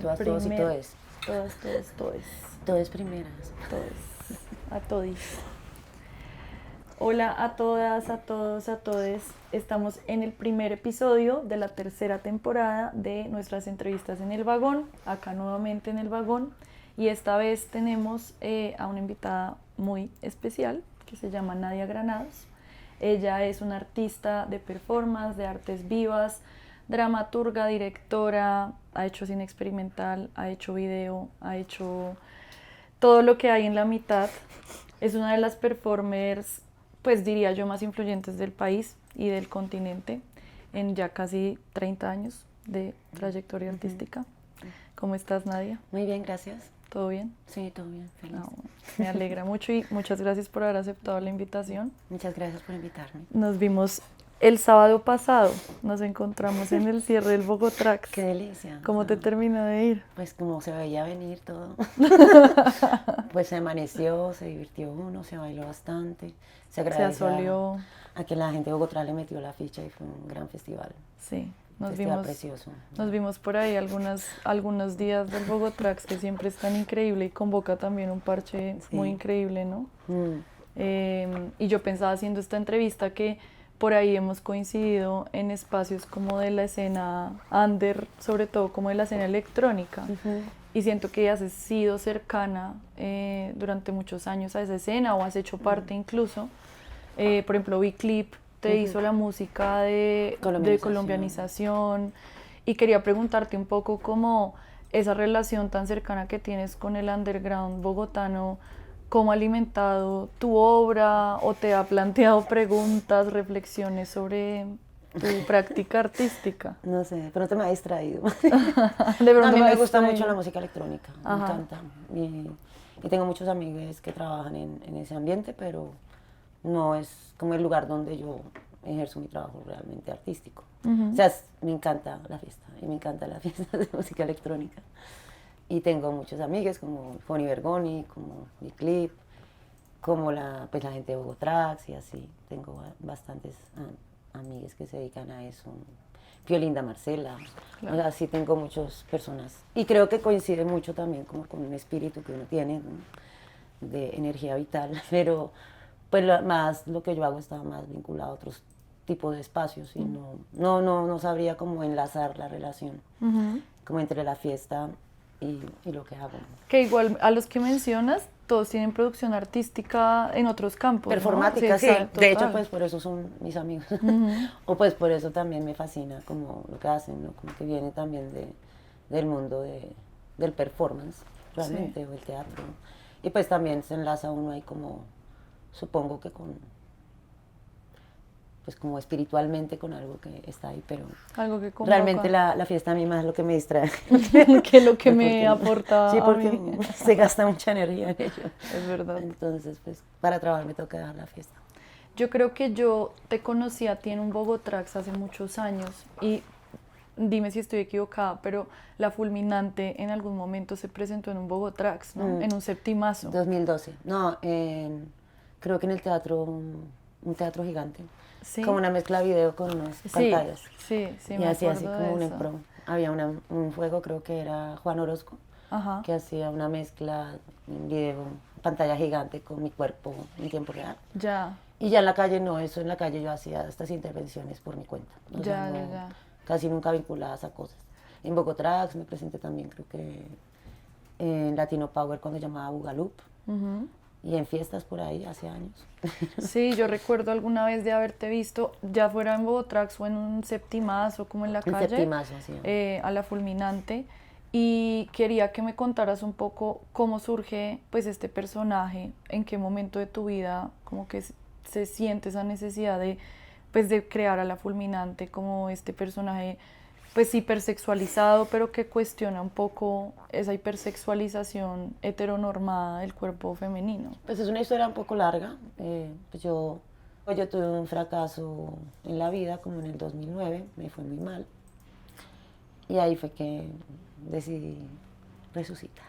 Todas, todos y todes. Todas, todos, todes. Todes primeras. Todes. A todis. Hola a todas, a todos, a todes. Estamos en el primer episodio de la tercera temporada de nuestras entrevistas en el vagón, acá nuevamente en el vagón. Y esta vez tenemos a una invitada muy especial que se llama Nadia Granados. Ella es una artista de performance, de artes vivas, dramaturga, directora, ha hecho cine experimental, ha hecho video, ha hecho todo lo que hay en la mitad. Es una de las performers, pues diría yo, más influyentes del país y del continente en ya casi 30 años de trayectoria artística. ¿Cómo estás, Nadia? Muy bien, gracias. ¿Todo bien? Sí, todo bien, feliz. No, me alegra mucho y muchas gracias por haber aceptado la invitación. Muchas gracias por invitarme. Nos vimos el sábado pasado, nos encontramos en el cierre del Bogotrax. Qué delicia. ¿Cómo te terminó de ir? Pues como se veía venir todo. Pues se amaneció, se divirtió uno, se bailó bastante. Se agradeció asolió. a que la gente de Bogotá le metió la ficha y fue un gran festival. Sí, Precioso. Nos vimos por ahí algunos días del Bogotrax, que siempre es tan increíble y convoca también un parche muy increíble, ¿no? Y yo pensaba haciendo esta entrevista que por ahí hemos coincidido en espacios como de la escena under, sobre todo como de la escena electrónica. Y siento que has sido cercana durante muchos años a esa escena o has hecho parte incluso. Por ejemplo, V-Clip te hizo la música de colombianización. Y quería preguntarte un poco cómo esa relación tan cercana que tienes con el underground bogotano, ¿cómo ha alimentado tu obra o te ha planteado preguntas, reflexiones sobre tu práctica artística? No sé, de pronto me ha distraído. De pronto a mí me gusta distraído. mucho la música electrónica, me encanta. Y tengo muchos amigos que trabajan en ese ambiente, pero no es como el lugar donde yo ejerzo mi trabajo realmente artístico. O sea, me encanta la fiesta, y me encanta la fiesta de música electrónica. Y tengo muchos amigos como Fonny Bergoni, como V-Clip, como la gente de Bogotrax y así. Tengo bastantes amigas que se dedican a eso. Fiolinda Marcela, claro. O sea, sí tengo muchas personas. Y creo que coincide mucho también como con un espíritu que uno tiene, ¿no? De energía vital, pero pues lo que yo hago está más vinculado a otros tipos de espacios y no sabría cómo enlazar la relación como entre la fiesta y lo que hago. Que igual a los que mencionas, todos tienen producción artística en otros campos, performática, ¿no? sí. De hecho, pues por eso son mis amigos. O pues por eso también me fascina como lo que hacen, ¿no? Como que viene también del mundo del performance, realmente, o el teatro. Y pues también se enlaza uno ahí como, supongo que pues como espiritualmente con algo que está ahí, pero algo que convoca. Realmente la fiesta a mí más es lo que me distrae. que lo que me aporta. Sí, porque se gasta mucha energía en ello. Es verdad. Entonces, pues para trabajar me toca dejar la fiesta. Yo creo que yo te conocí a ti en un Bogotrax hace muchos años y dime si estoy equivocada, pero La Fulminante en algún momento se presentó en un Bogotrax, ¿no? En un septimazo. 2012. No, creo que en el teatro, un teatro gigante. Sí. Como una mezcla de video con unas pantallas. Sí, y hacía así como un impro. Había un juego, creo que era Juan Orozco, que hacía una mezcla en video, pantalla gigante con mi cuerpo en tiempo real. Ya. Y ya en la calle no, eso en la calle yo hacía estas intervenciones por mi cuenta. Ya. Casi nunca vinculadas a cosas. En Bogotrax me presenté también, creo que en Latino Power cuando llamaba Bugaloop. Y en fiestas por ahí hace años. Sí, yo recuerdo alguna vez de haberte visto, ya fuera en Bogotrax o en un septimazo, como en la calle. Septimazo, sí. A La Fulminante. Y quería que me contaras un poco cómo surge pues este personaje, en qué momento de tu vida como que se siente esa necesidad de crear a La Fulminante como este personaje pues hipersexualizado, pero que cuestiona un poco esa hipersexualización heteronormada del cuerpo femenino. Pues es una historia un poco larga. Yo tuve un fracaso en la vida, como en el 2009, me fue muy mal. Y ahí fue que decidí resucitar.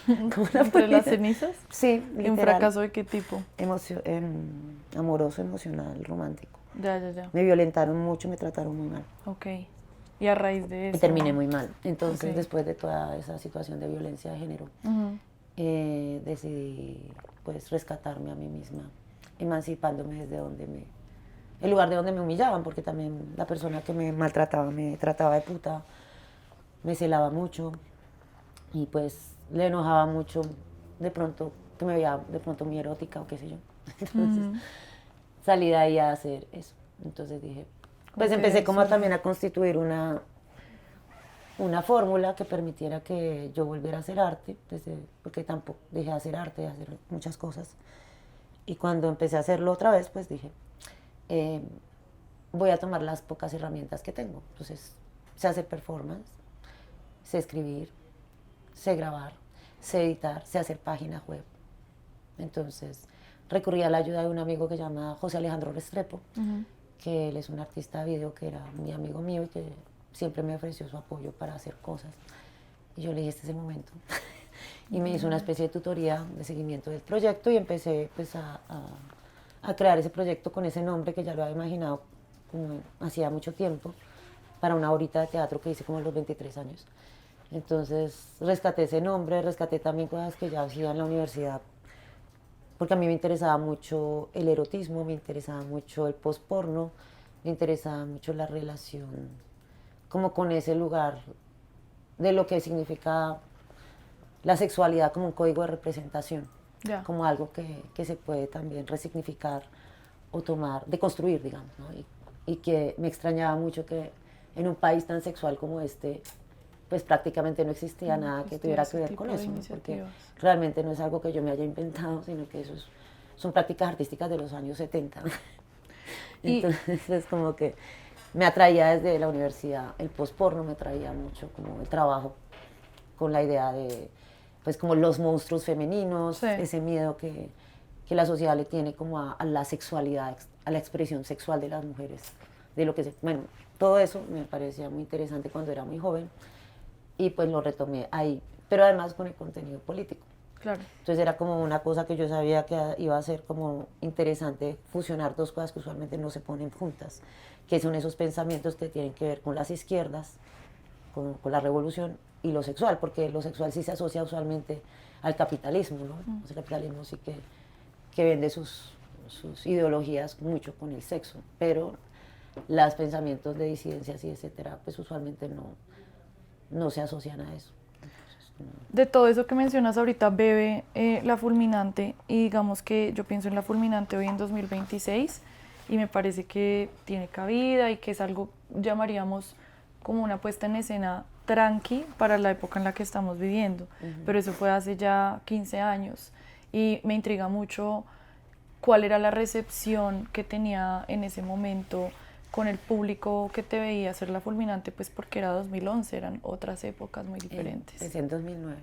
¿Entre las cenizas? Sí, literal. ¿Un fracaso de qué tipo? Amoroso, emocional, romántico. Ya. Me violentaron mucho, me trataron muy mal. Ok. Y a raíz de eso... Y terminé muy mal. Entonces, después de toda esa situación de violencia de género, decidí pues rescatarme a mí misma, emancipándome desde el lugar de donde me humillaban, porque también la persona que me maltrataba me trataba de puta, me celaba mucho y pues le enojaba mucho de pronto que me veía de pronto muy erótica o qué sé yo. Entonces salí de ahí a hacer eso. Entonces dije, pues empecé como también a constituir una fórmula que permitiera que yo volviera a hacer arte, porque tampoco dejé de hacer arte, de hacer muchas cosas. Y cuando empecé a hacerlo otra vez, pues dije, voy a tomar las pocas herramientas que tengo. Entonces, sé hacer performance, sé escribir, sé grabar, sé editar, sé hacer páginas web. Entonces, recurrí a la ayuda de un amigo que se llama José Alejandro Restrepo, que él es un artista de video que era muy amigo mío y que siempre me ofreció su apoyo para hacer cosas. Y yo le dije, este es el momento. Y me hizo una especie de tutoría de seguimiento del proyecto y empecé pues a crear ese proyecto con ese nombre que ya lo había imaginado como hacía mucho tiempo para una horita de teatro que hice como a los 23 años. Entonces rescaté ese nombre, rescaté también cosas que ya hacía en la universidad, porque a mí me interesaba mucho el erotismo, me interesaba mucho el post-porno, me interesaba mucho la relación como con ese lugar de lo que significa la sexualidad como un código de representación, como algo que se puede también resignificar o tomar, deconstruir, digamos, ¿no? Y que me extrañaba mucho que en un país tan sexual como este, pues prácticamente no existía nada que tuviera que ver con eso, ¿no? Porque realmente no es algo que yo me haya inventado, sino que son prácticas artísticas de los años 70. Entonces es como que me atraía desde la universidad, el post-porno me atraía mucho, como el trabajo con la idea de, pues como los monstruos femeninos, ese miedo que la sociedad le tiene como a la sexualidad, a la expresión sexual de las mujeres, de lo que bueno, todo eso me parecía muy interesante cuando era muy joven y pues lo retomé ahí, pero además con el contenido político. Claro. Entonces era como una cosa que yo sabía que iba a ser como interesante fusionar dos cosas que usualmente no se ponen juntas, que son esos pensamientos que tienen que ver con las izquierdas, con la revolución y lo sexual, porque lo sexual sí se asocia usualmente al capitalismo, ¿no? El capitalismo sí que vende sus ideologías mucho con el sexo, pero los pensamientos de disidencias y etcétera, pues usualmente no se asocian a eso. De todo eso que mencionas ahorita, bebe La Fulminante, y digamos que yo pienso en La Fulminante hoy en 2026 y me parece que tiene cabida y que es algo, llamaríamos como una puesta en escena tranqui para la época en la que estamos viviendo, pero eso fue hace ya 15 años y me intriga mucho cuál era la recepción que tenía en ese momento con el público que te veía hacer La Fulminante, pues porque era 2011, eran otras épocas muy diferentes. Es en 2009.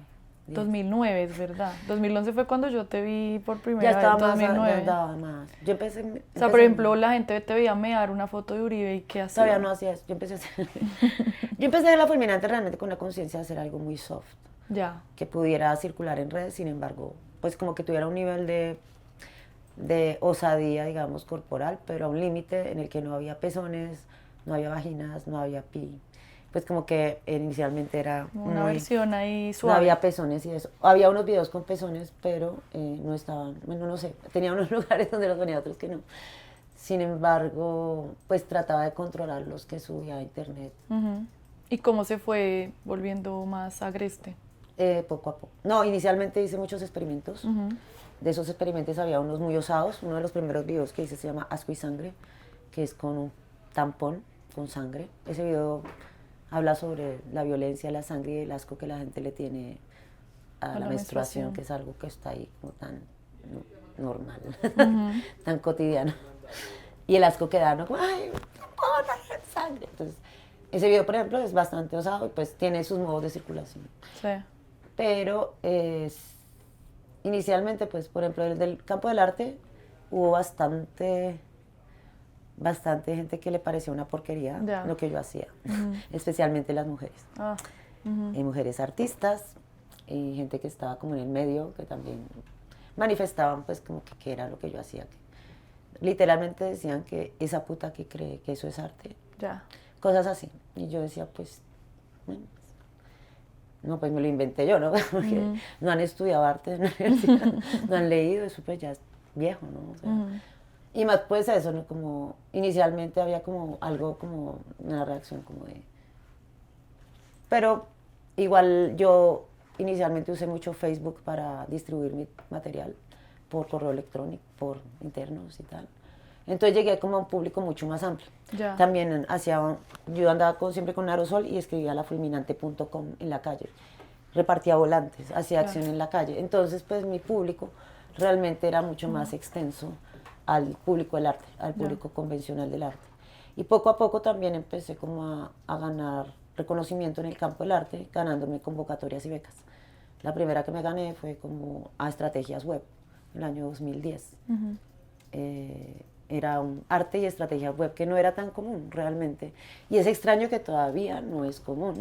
2009, es verdad. 2011 fue cuando yo te vi por primera ya vez. Estaba 2009. Ya andaba más. Yo empecé o sea, por ejemplo, la gente te veía mear una foto de Uribe y ¿qué hacía? Todavía no hacía eso. Yo empecé a ver La Fulminante realmente con la conciencia de hacer algo muy soft. Ya. Que pudiera circular en redes, sin embargo, pues como que tuviera un nivel de osadía, digamos, corporal, pero a un límite en el que no había pezones, no había vaginas, no había pi. Pues como que inicialmente era una versión ahí suave. No había pezones y eso. Había unos videos con pezones, pero no estaban, bueno, no sé, tenía unos lugares donde los ponía, otros que no. Sin embargo, pues trataba de controlar los que subía a internet. ¿Y cómo se fue volviendo más agreste? Poco a poco. No, inicialmente hice muchos experimentos. De esos experimentos había unos muy osados. Uno de los primeros videos que hice se llama Asco y Sangre, que es con un tampón con sangre. Ese video habla sobre la violencia, la sangre y el asco que la gente le tiene a la menstruación, que es algo que está ahí como tan normal, tan cotidiano. Y el asco que da, ¿no? Como, ¡ay, sangre! Entonces, ese video, por ejemplo, es bastante osado y pues tiene sus modos de circulación. Sí. Pero inicialmente, pues, por ejemplo, desde el campo del arte hubo bastante gente que le parecía una porquería lo que yo hacía, especialmente las mujeres. Y mujeres artistas y gente que estaba como en el medio, que también manifestaban pues como que era lo que yo hacía. Que literalmente decían que esa puta que cree que eso es arte. cosas así. Y yo decía, pues, bueno, no, pues me lo inventé yo, ¿no? Porque no han estudiado arte en la universidad, no han leído, eso pues ya es viejo, ¿no? O sea, y más pues eso, ¿no? Como inicialmente había como algo, como una reacción como de... Pero igual yo inicialmente usé mucho Facebook para distribuir mi material por correo electrónico, por internos y tal. Entonces llegué como a un público mucho más amplio. Ya. También yo andaba siempre con aerosol y escribía lafulminante.com en la calle. Repartía volantes, hacía acción en la calle. Entonces pues mi público realmente era mucho más extenso al público del arte, al público convencional del arte. Y poco a poco también empecé como a ganar reconocimiento en el campo del arte, ganándome convocatorias y becas. La primera que me gané fue como a estrategias web, en el año 2010. Era un arte y estrategias web que no era tan común realmente. Y es extraño que todavía no es común.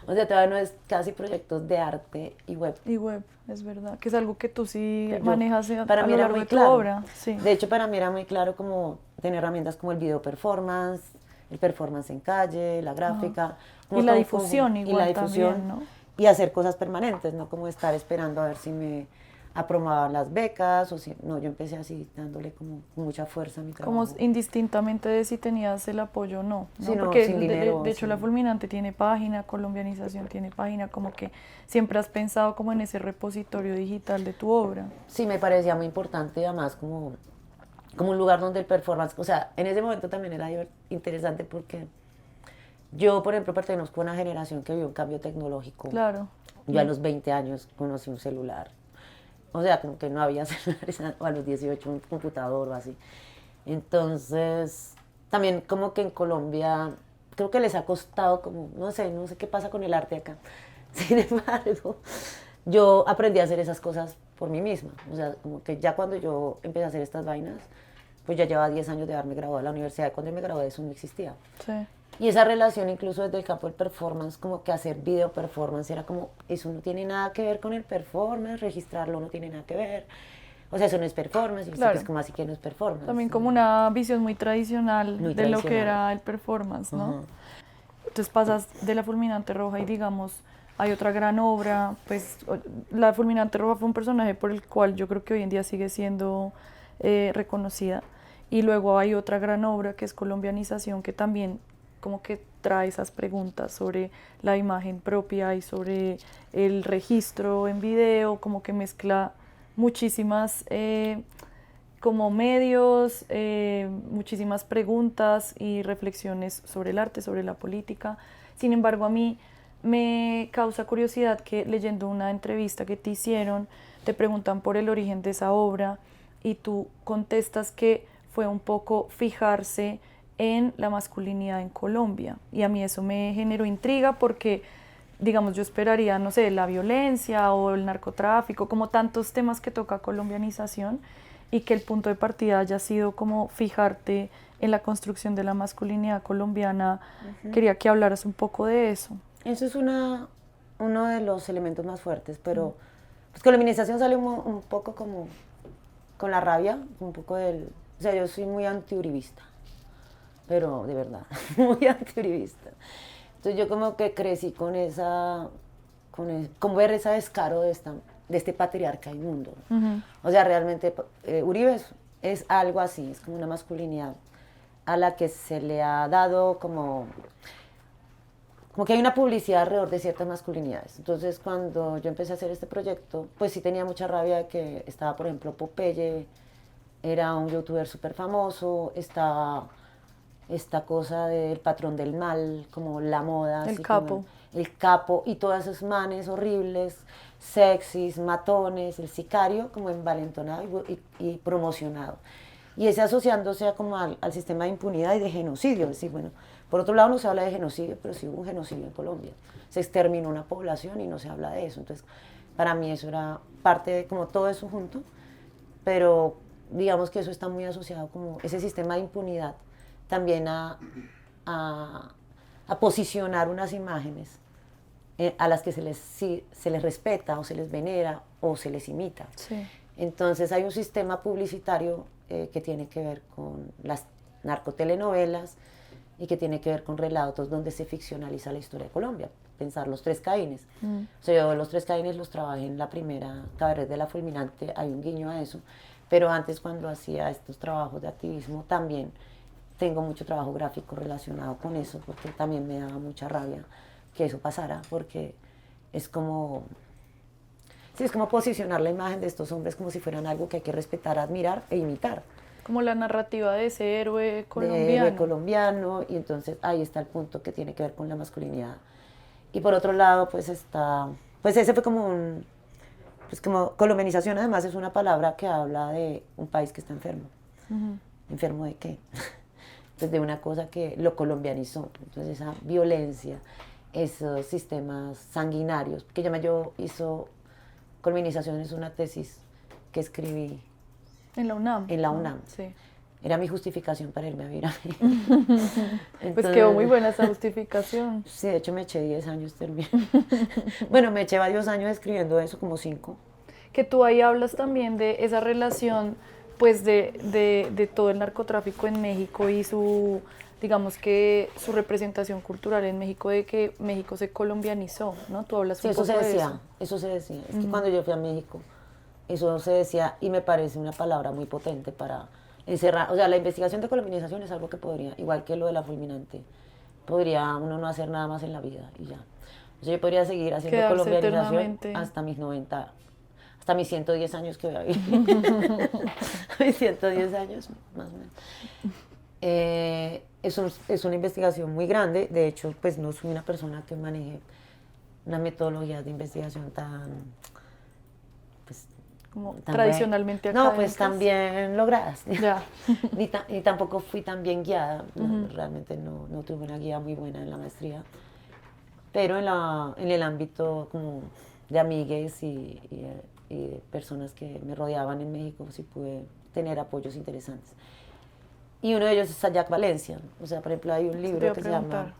O sea, todavía no es casi proyectos de arte y web. Y web, es verdad, que es algo que tú sí manejas a para mí lo era largo muy de tu claro. obra. Sí. De hecho, para mí era muy claro como tener herramientas como el video performance, el performance en calle, la gráfica. Y la difusión igual. Y la difusión también, ¿no? Y hacer cosas permanentes, no como estar esperando a ver si me aprobaban las becas o si... No, yo empecé así dándole como mucha fuerza a mi trabajo. Como indistintamente de si tenías el apoyo o no. Sí, no, porque sin dinero, de hecho La Fulminante tiene página, Colombianización tiene página, como que siempre has pensado como en ese repositorio digital de tu obra. Sí, me parecía muy importante y además como un lugar donde el performance, o sea, en ese momento también era interesante porque yo, por ejemplo, pertenezco a una generación que vio un cambio tecnológico. Claro. Yo a los 20 años conocí un celular. O sea, como que no había celulares, o a los 18 un computador o así. Entonces, también como que en Colombia, creo que les ha costado como, no sé qué pasa con el arte acá. Sin embargo, yo aprendí a hacer esas cosas por mí misma. O sea, como que ya cuando yo empecé a hacer estas vainas, pues ya llevaba 10 años de haberme graduado de la universidad. Cuando me gradué eso no existía. Sí. Y esa relación incluso desde el campo del performance, como que hacer video performance era como, eso no tiene nada que ver con el performance, registrarlo no tiene nada que ver. O sea, eso no es performance, y claro. Es como así que no es performance. También como una visión muy tradicional de lo que era el performance, ¿no? Entonces pasas de La Fulminante Roja y digamos, hay otra gran obra, pues La Fulminante Roja fue un personaje por el cual yo creo que hoy en día sigue siendo reconocida. Y luego hay otra gran obra que es Colombianización, que también como que trae esas preguntas sobre la imagen propia y sobre el registro en video, como que mezcla muchísimas como medios, muchísimas preguntas y reflexiones sobre el arte, sobre la política. Sin embargo, a mí me causa curiosidad que leyendo una entrevista que te hicieron, te preguntan por el origen de esa obra y tú contestas que fue un poco fijarse en la masculinidad en Colombia. Y a mí eso me generó intriga porque, digamos, yo esperaría, no sé, la violencia o el narcotráfico, como tantos temas que toca Colombianización, y que el punto de partida haya sido como fijarte en la construcción de la masculinidad colombiana. Quería que hablaras un poco de eso. Eso es uno de los elementos más fuertes, pero pues Colombianización sale un poco como con la rabia, un poco del... O sea, yo soy muy antiuribista, pero de verdad, muy antiuribista. Entonces yo como que crecí con ver ese descaro de este patriarca inmundo. O sea, realmente Uribe es algo así, es como una masculinidad a la que se le ha dado como que hay una publicidad alrededor de ciertas masculinidades. Entonces cuando yo empecé a hacer este proyecto, pues sí tenía mucha rabia de que estaba, por ejemplo, Popeye, era un youtuber súper famoso, estaba esta cosa del patrón del mal, como la moda. El capo. El capo y todos esos manes horribles, sexys, matones, el sicario, como envalentonado y promocionado. Y ese asociándose como al sistema de impunidad y de genocidio. Es decir, bueno, por otro lado no se habla de genocidio, pero sí hubo un genocidio en Colombia. Se exterminó una población y no se habla de eso. Entonces, para mí eso era parte de como todo eso junto, pero digamos que eso está muy asociado como ese sistema de impunidad también a posicionar unas imágenes a las que se les respeta o se les venera o se les imita. Sí. Entonces hay un sistema publicitario que tiene que ver con las narcotelenovelas, y que tiene que ver con relatos donde se ficcionaliza la historia de Colombia. Pensar los tres Caínes. O sea, yo los tres Caínes los trabajé en la primera Cabaret de la Fulminante, hay un guiño a eso, pero antes cuando hacía estos trabajos de activismo también tengo mucho trabajo gráfico relacionado con eso, porque también me daba mucha rabia que eso pasara, porque es como, sí, es como posicionar la imagen de estos hombres como si fueran algo que hay que respetar, admirar e imitar. Como la narrativa de ese héroe colombiano. De héroe colombiano, y entonces ahí está el punto que tiene que ver con la masculinidad. Y por otro lado, pues está, pues ese fue como un, pues como colombianización además es una palabra que habla de un país que está enfermo. ¿Enfermo de qué? Pues de una cosa que lo colombianizó. Entonces esa violencia, esos sistemas sanguinarios, que yo hizo, colombianización es una tesis que escribí en la UNAM. En la UNAM. Sí. Era mi justificación para irme a vivir a México. Entonces, pues quedó muy buena esa justificación. Sí, de hecho me eché 10 años terminé. Bueno, me eché varios años escribiendo eso, como 5. Que tú ahí hablas también de esa relación, pues de todo el narcotráfico en México y su, digamos que su representación cultural en México, de que México se colombianizó, ¿no? Tú hablas sí, un poco de eso. Sí, eso se decía. Es que cuando yo fui a México, eso se decía y me parece una palabra muy potente para encerrar. O sea, la investigación de colombianización es algo que podría, igual que lo de la fulminante, podría uno no hacer nada más en la vida y ya. O sea, yo podría seguir haciendo quedarse colombianización eternamente hasta mis 90, hasta mis 110 años que voy a vivir. Mis 110 años, más o menos. Es una investigación muy grande. De hecho, pues no soy una persona que maneje una metodología de investigación tan, pues, como tan tradicionalmente acá. No, pues tan logradas. Ya. Ni tampoco fui tan bien guiada. Realmente no tuve una guía muy buena en la maestría. Pero en el ámbito como de amigues y de personas que me rodeaban en México, sí pude tener apoyos interesantes. Y uno de ellos es Sayac Valencia. O sea, por ejemplo, hay un libro que se llama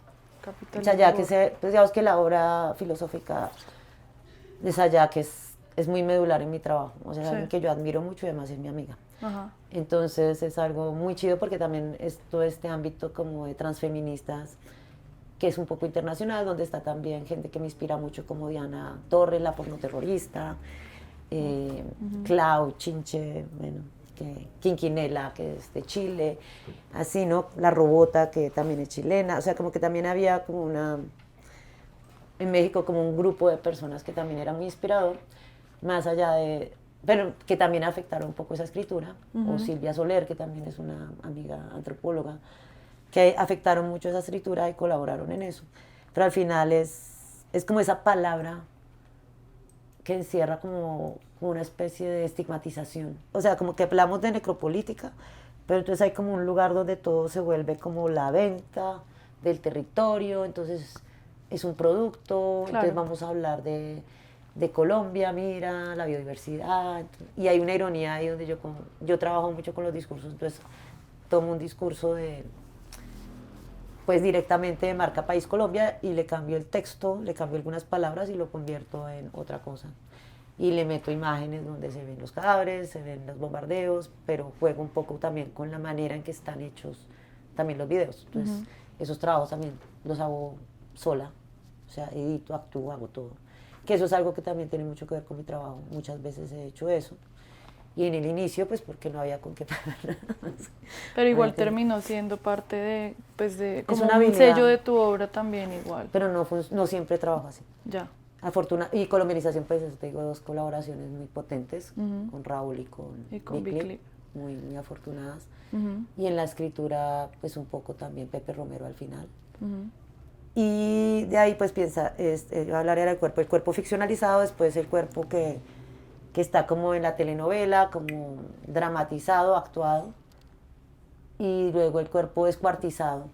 Sayac, pues digamos que la obra filosófica de Sayac es muy medular en mi trabajo. O sea, es alguien que yo admiro mucho y además es mi amiga. Ajá. Entonces es algo muy chido porque también es todo este ámbito como de transfeministas, que es un poco internacional, donde está también gente que me inspira mucho como Diana Torres, la pornoterrorista, Clau, Chinche, bueno, Quinquinela, que es de Chile, así, ¿no? La Robota, que también es chilena, o sea, como que también había como en México como un grupo de personas que también era muy inspirador, más allá de, pero que también afectaron un poco esa escritura, o Silvia Soler, que también es una amiga antropóloga, que afectaron mucho esa escritura y colaboraron en eso. Pero al final es como esa palabra que encierra como una especie de estigmatización. O sea, como que hablamos de necropolítica, pero entonces hay como un lugar donde todo se vuelve como la venta del territorio, entonces es un producto, claro. Entonces vamos a hablar de Colombia, mira, la biodiversidad, y hay una ironía ahí donde yo trabajo mucho con los discursos, entonces tomo un discurso pues directamente de marca País Colombia y le cambio el texto, le cambio algunas palabras y lo convierto en otra cosa. Y le meto imágenes donde se ven los cadáveres, se ven los bombardeos, pero juego un poco también con la manera en que están hechos también los videos. Entonces, esos trabajos también los hago sola, o sea, edito, actúo, hago todo. Que eso es algo que también tiene mucho que ver con mi trabajo. Muchas veces he hecho eso. Y en el inicio, pues porque no había con qué pagar. Pero igual terminó siendo parte de, pues de, como un sello de tu obra también igual. Pero no siempre trabajo así. Ya. Y colombianización, pues te digo, 2 colaboraciones muy potentes, con Raúl y con Big Clip, muy afortunadas. Y en la escritura, pues un poco también Pepe Romero al final. Y de ahí, pues piensa, yo hablaría del cuerpo. El cuerpo ficcionalizado, después el cuerpo que está como en la telenovela, como dramatizado, actuado, y luego el cuerpo descuartizado.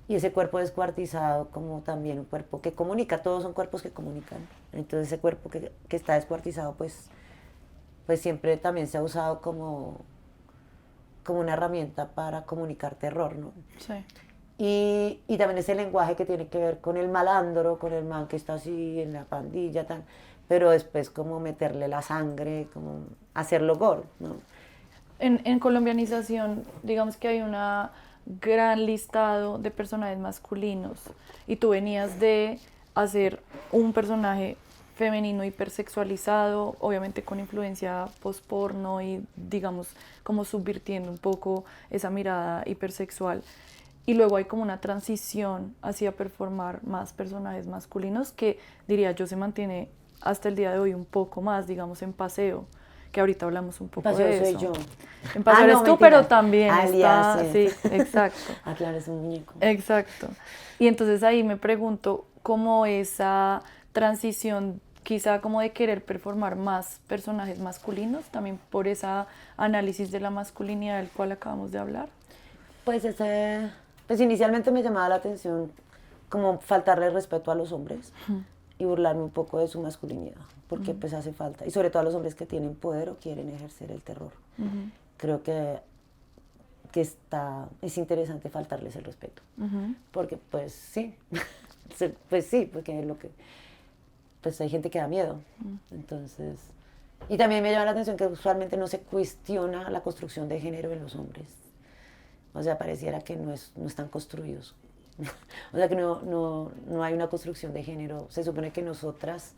Y ese cuerpo descuartizado como también un cuerpo que comunica, todos son cuerpos que comunican. Entonces ese cuerpo que está descuartizado, pues siempre también se ha usado como una herramienta para comunicar terror, ¿no? Sí. Y también ese lenguaje que tiene que ver con el malandro, con el man que está así en la pandilla, pero después como meterle la sangre, como hacerlo gore, ¿no? En colombianización, digamos que hay una gran listado de personajes masculinos y tú venías de hacer un personaje femenino hipersexualizado, obviamente con influencia post-porno y digamos como subvirtiendo un poco esa mirada hipersexual. Y luego hay como una transición hacia performar más personajes masculinos que diría yo se mantiene hasta el día de hoy un poco más, digamos en Paseo, que ahorita hablamos un poco de eso. Soy yo. En Paseo eres no, tú, mentira. pero también Alias, está, sí, exacto. Claro, es un muñeco. Exacto. Y entonces ahí me pregunto cómo esa transición quizá como de querer performar más personajes masculinos, también por ese análisis de la masculinidad del cual acabamos de hablar. Pues pues inicialmente me llamaba la atención como faltarle respeto a los hombres y burlarme un poco de su masculinidad, porque pues hace falta, y sobre todo a los hombres que tienen poder o quieren ejercer el terror. Creo que es interesante faltarles el respeto, porque pues sí, porque es lo que, pues hay gente que da miedo, entonces, y también me llama la atención que usualmente no se cuestiona la construcción de género en los hombres, o sea, pareciera que no están construidos, o sea que no hay una construcción de género, se supone que nosotras,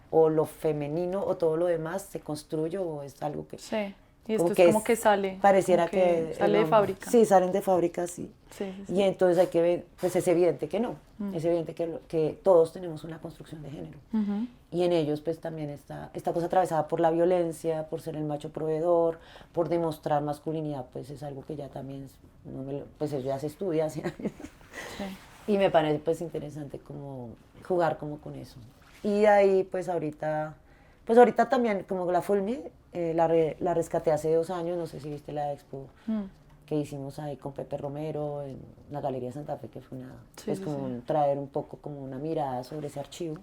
o lo femenino o todo lo demás se construye o es algo que... Sí. Y esto es como que sale. Pareciera que sale de fábrica. Sí, salen de fábrica, sí. Sí. Y entonces hay que ver, pues es evidente que no. Es evidente que todos tenemos una construcción de género. Y en ellos pues también está esta cosa atravesada por la violencia, por ser el macho proveedor, por demostrar masculinidad, pues es algo que ya también, pues eso ya se estudia hace años. Sí. Y me parece pues interesante como jugar como con eso. Y ahí pues ahorita también como la Fulmi, la rescaté hace 2 años, no sé si viste la expo que hicimos ahí con Pepe Romero en la Galería Santa Fe, que fue traer un poco como una mirada sobre ese archivo.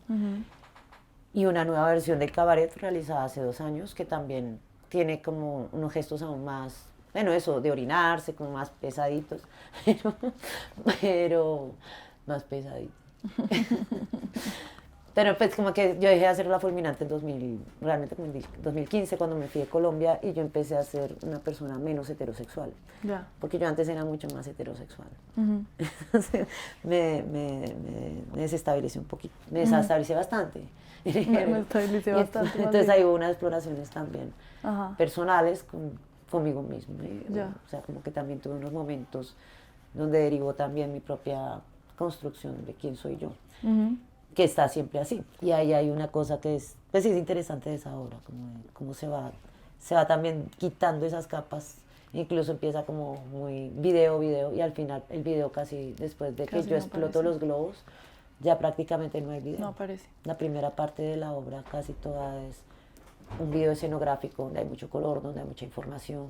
Y una nueva versión del cabaret realizada hace 2 años, que también tiene como unos gestos aún más, bueno, eso, de orinarse, como más pesaditos, pero más pesaditos. Pero pues como que yo dejé de hacer la fulminante realmente como en 2015 cuando me fui de Colombia y yo empecé a ser una persona menos heterosexual. Yeah. Porque yo antes era mucho más heterosexual. Entonces me desestabilicé un poquito, me desestabilicé bastante. Me estabilicé bastante. Entonces ahí hubo unas exploraciones también personales conmigo mismo. O sea, como que también tuve unos momentos donde derivó también mi propia construcción de quién soy yo. Que está siempre así. Y ahí hay una cosa que es interesante de esa obra, como se va también quitando esas capas, incluso empieza como muy video, y al final el video casi después de que yo exploto los globos, ya prácticamente no hay video. No aparece. La primera parte de la obra casi toda es un video escenográfico donde hay mucho color, donde hay mucha información,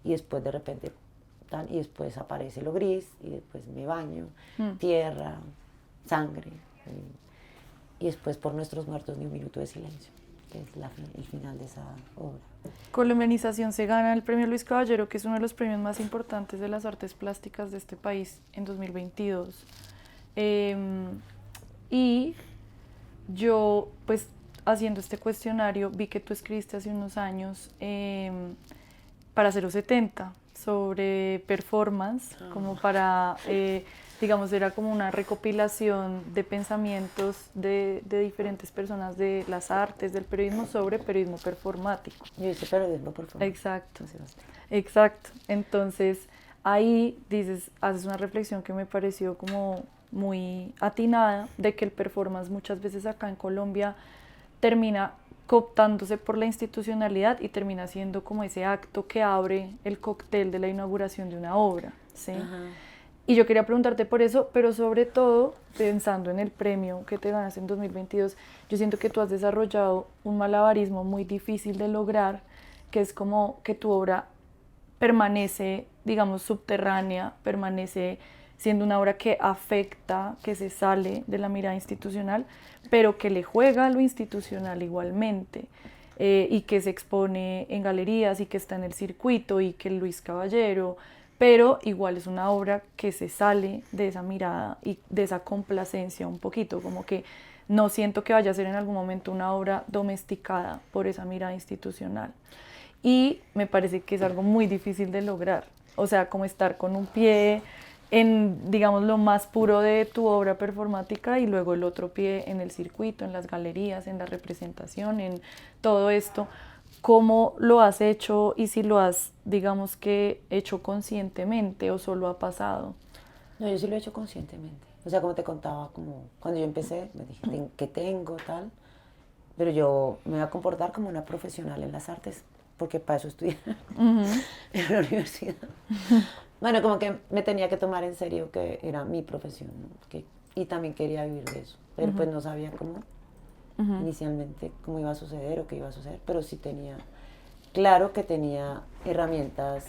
y después de repente, y después aparece lo gris, y después me baño, tierra, sangre. Y después por nuestros muertos ni un minuto de silencio, que es el final de esa obra. Colombianización se gana el premio Luis Caballero, que es uno de los premios más importantes de las artes plásticas de este país en 2022. Y yo, pues, haciendo este cuestionario, vi que tú escribiste hace unos años para 070 sobre performance, como para... digamos, era como una recopilación de pensamientos de diferentes personas de las artes, del periodismo, sobre periodismo performático. Yo hice periodismo performático. Exacto. Entonces, ahí haces una reflexión que me pareció como muy atinada, de que el performance muchas veces acá en Colombia termina cooptándose por la institucionalidad y termina siendo como ese acto que abre el cóctel de la inauguración de una obra, ¿sí? Y yo quería preguntarte por eso, pero sobre todo, pensando en el premio que te ganas en 2022, yo siento que tú has desarrollado un malabarismo muy difícil de lograr, que es como que tu obra permanece, digamos, subterránea, permanece siendo una obra que afecta, que se sale de la mirada institucional, pero que le juega a lo institucional igualmente, y que se expone en galerías y que está en el circuito y que Luis Caballero... pero igual es una obra que se sale de esa mirada y de esa complacencia un poquito, como que no siento que vaya a ser en algún momento una obra domesticada por esa mirada institucional. Y me parece que es algo muy difícil de lograr. O sea, como estar con un pie en, digamos, lo más puro de tu obra performática y luego el otro pie en el circuito, en las galerías, en la representación, en todo esto. ¿Cómo lo has hecho y si lo has, digamos que, hecho conscientemente o solo ha pasado? No, yo sí lo he hecho conscientemente. O sea, como te contaba, como cuando yo empecé, me dije, ¿qué tengo, tal? Pero yo me voy a comportar como una profesional en las artes, porque para eso estudié en la universidad. Bueno, como que me tenía que tomar en serio que era mi profesión, ¿no? Y también quería vivir de eso, pero pues no sabía cómo inicialmente cómo iba a suceder o qué iba a suceder, pero sí tenía claro que tenía herramientas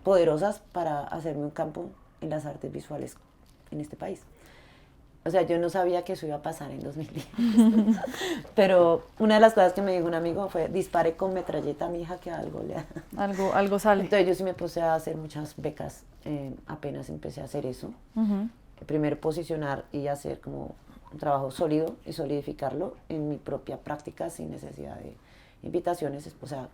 poderosas para hacerme un campo en las artes visuales en este país. O sea, yo no sabía que eso iba a pasar en 2010. Pero una de las cosas que me dijo un amigo fue, dispare con metralleta a mi hija que algo le haga. Algo sale. Entonces yo sí me puse a hacer muchas becas, apenas empecé a hacer eso. Primero posicionar y hacer como un trabajo sólido y solidificarlo en mi propia práctica sin necesidad de invitaciones, o sea,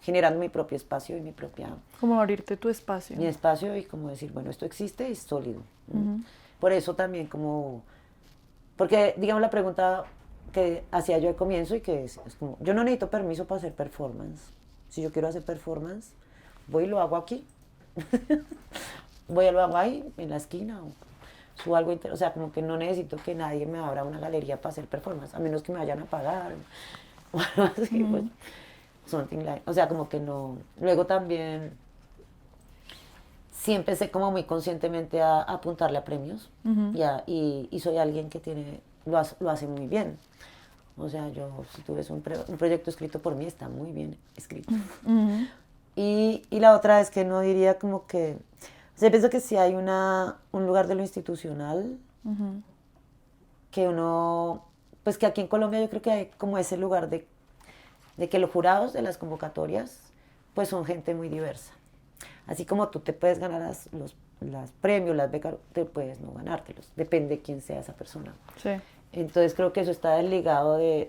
generando mi propio espacio y mi propia... Como abrirte tu espacio. Mi espacio y como decir, bueno, esto existe y es sólido. Por eso también como... Porque, digamos, la pregunta que hacía yo al comienzo y que es como, yo no necesito permiso para hacer performance. Si yo quiero hacer performance, voy y lo hago aquí. Voy y lo hago ahí, en la esquina, o subo algo, o sea, como que no necesito que nadie me abra una galería para hacer performance, a menos que me vayan a pagar, o algo así, pues, something like, o sea, como que no. Luego también sí empecé como muy conscientemente a apuntarle a premios, y soy alguien que lo hace muy bien. O sea, yo, si tú ves un proyecto escrito por mí, está muy bien escrito. Y la otra es que no diría como que... O sea, pienso que sí hay un lugar de lo institucional que uno... Pues que aquí en Colombia yo creo que hay como ese lugar de que los jurados de las convocatorias pues son gente muy diversa. Así como tú te puedes ganar los premios, las becas, te puedes no ganártelos. Depende de quién sea esa persona. Sí. Entonces creo que eso está desligado de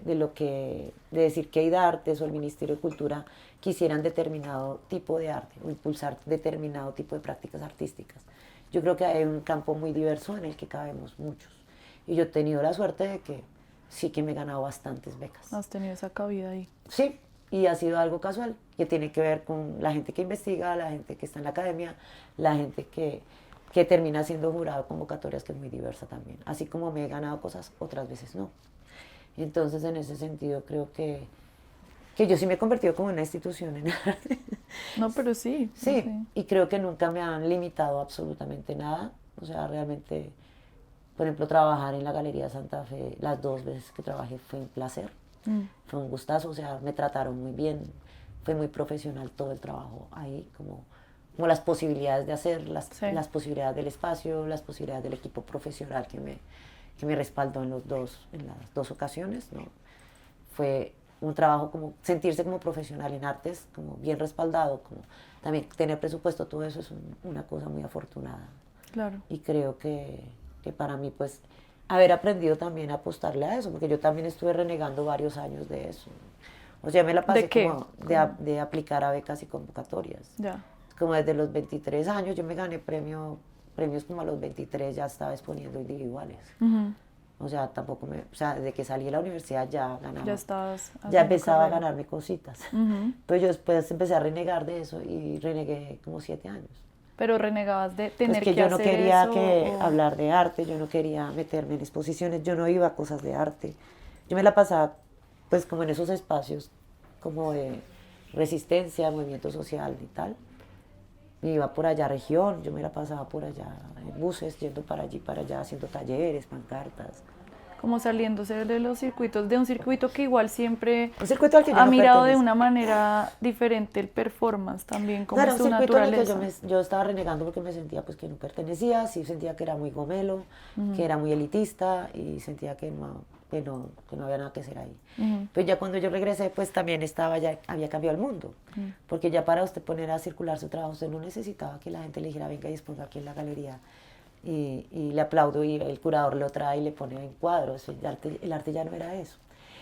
decir que hay de artes o el Ministerio de Cultura quisieran determinado tipo de arte o impulsar determinado tipo de prácticas artísticas. Yo creo que hay un campo muy diverso en el que cabemos muchos. Y yo he tenido la suerte de que sí que me he ganado bastantes becas. Has tenido esa cabida ahí. Sí, y ha sido algo casual, que tiene que ver con la gente que investiga, la gente que está en la academia, la gente que termina siendo jurado de convocatorias, que es muy diversa también. Así como me he ganado cosas, otras veces no. Entonces, en ese sentido, creo que yo sí me he convertido como en una institución en arte. No, pero sí. Sí, Sí. y creo que nunca me han limitado absolutamente nada. O sea, realmente, por ejemplo, trabajar en la Galería Santa Fe, las 2 veces que trabajé fue un placer. Fue un gustazo, o sea, me trataron muy bien. Fue muy profesional todo el trabajo ahí, como las posibilidades de hacer, las posibilidades del espacio, las posibilidades del equipo profesional que me respaldó en las 2 ocasiones, ¿no? Fue un trabajo como sentirse como profesional en artes, como bien respaldado, como también tener presupuesto, todo eso es una cosa muy afortunada. Claro. Y creo que para mí, pues, haber aprendido también a apostarle a eso, porque yo también estuve renegando varios años de eso. O sea, me la pasé como de aplicar a becas y convocatorias. Ya. Como desde los 23 años, yo me gané premios como a los 23 ya estaba exponiendo individuales. O sea, o sea, desde que salí de la universidad ya ganaba. Ya empezaba a ganarme cositas. Pero yo después empecé a renegar de eso y renegué como 7 años. Pero renegabas de tener que hacer eso. Yo no quería hablar de arte, yo no quería meterme en exposiciones, yo no iba a cosas de arte. Yo me la pasaba pues como en esos espacios como de resistencia, movimiento social y tal. Me iba por allá a región, yo me la pasaba por allá en buses, yendo para allí, para allá, haciendo talleres, pancartas. Como saliéndose de los circuitos, de un circuito que igual siempre un circuito al que ha mirado de una manera diferente el performance también, como claro, su naturaleza. Que yo estaba renegando porque me sentía pues que no pertenecía, sí sentía que era muy gomelo, que era muy elitista y sentía que no había nada que hacer ahí. Pero ya cuando yo regresé, pues también había cambiado el mundo, porque ya para usted poner a circular su trabajo, usted no necesitaba que la gente le dijera, venga y exponga aquí en la galería, y le aplaudo y el curador lo trae y le pone en cuadros. El arte ya no era eso.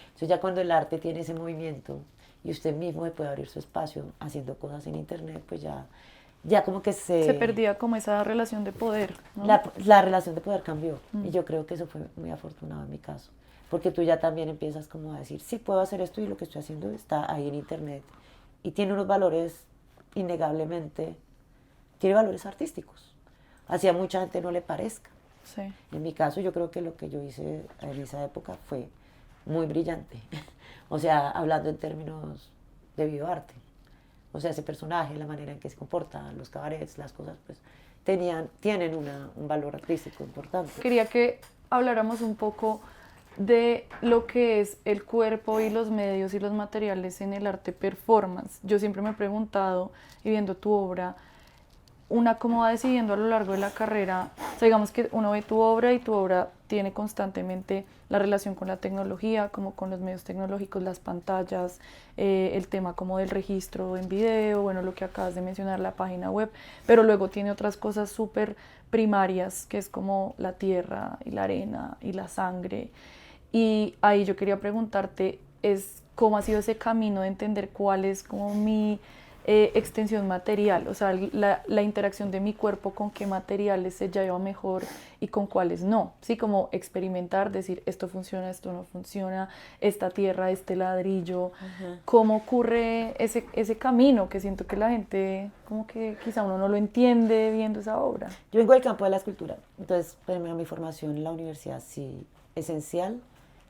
Entonces ya cuando el arte tiene ese movimiento y usted mismo puede abrir su espacio haciendo cosas en internet, pues ya ya como que se perdía como esa relación de poder, ¿no? La relación de poder cambió y yo creo que eso fue muy afortunado en mi caso, porque tú ya también empiezas como a decir, sí, puedo hacer esto y lo que estoy haciendo está ahí en internet y tiene unos valores innegablemente, tiene valores artísticos, así a mucha gente no le parezca. Sí. En mi caso yo creo que lo que yo hice en esa época fue muy brillante, o sea, hablando en términos de videoarte. O sea, ese personaje, la manera en que se comporta, los cabarets, las cosas, pues tienen un valor artístico importante. Quería que habláramos un poco de lo que es el cuerpo y los medios y los materiales en el arte performance. Yo siempre me he preguntado, y viendo tu obra, cómo va decidiendo a lo largo de la carrera, o sea, digamos que uno ve tu obra y tu obra tiene constantemente la relación con la tecnología, como con los medios tecnológicos, las pantallas, el tema como del registro en video, bueno, lo que acabas de mencionar, la página web, pero luego tiene otras cosas súper primarias, que es como la tierra y la arena y la sangre. Y ahí yo quería preguntarte, ¿cómo ha sido ese camino de entender cuál es como mi extensión material? O sea, la interacción de mi cuerpo con qué materiales se lleva mejor y con cuáles no. Sí, como experimentar, decir esto funciona, esto no funciona, esta tierra, este ladrillo. ¿Cómo ocurre ese camino que siento que la gente, como que quizá uno no lo entiende viendo esa obra? Yo vengo del campo de la escultura, entonces primero mi formación en la universidad sí esencial,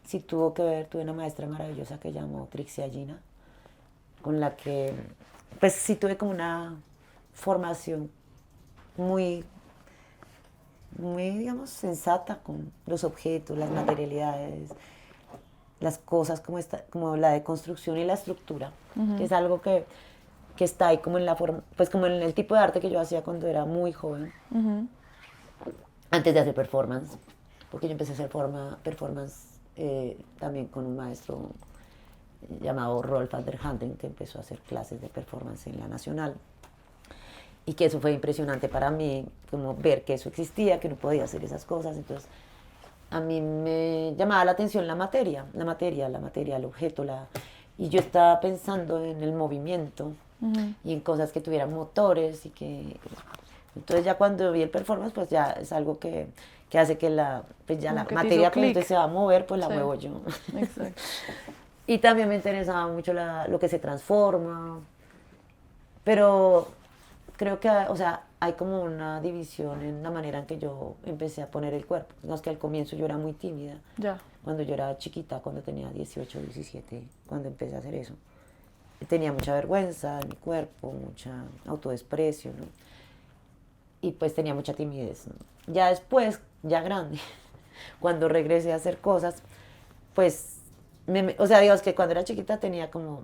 sí tuvo que ver, tuve una maestra maravillosa que llamó Trixia Gina, con la que pues sí tuve como una formación muy, digamos, sensata con los objetos, las materialidades, las cosas como la deconstrucción y la estructura, que es algo que está ahí como en la forma, pues como en el tipo de arte que yo hacía cuando era muy joven, antes de hacer performance, porque yo empecé a hacer performance también con un maestro llamado Rolf van der Handen, que empezó a hacer clases de performance en la Nacional. Y que eso fue impresionante para mí, como ver que eso existía, que no podía hacer esas cosas. Entonces, a mí me llamaba la atención la materia, el objeto. Y yo estaba pensando en el movimiento y en cosas que tuvieran motores. Entonces, ya cuando vi el performance, pues ya es algo que hace que pues ya la materia que se va a mover, pues la muevo yo. Exacto. Y también me interesaba mucho lo que se transforma, pero creo que, o sea, hay como una división en la manera en que yo empecé a poner el cuerpo. No es que al comienzo yo era muy tímida, cuando yo era chiquita, cuando tenía 18, 17, cuando empecé a hacer eso. Tenía mucha vergüenza de mi cuerpo, mucha autodesprecio, ¿no? Y pues tenía mucha timidez, ¿no? Ya después, ya grande, cuando regresé a hacer cosas, pues o sea, digamos que cuando era chiquita tenía como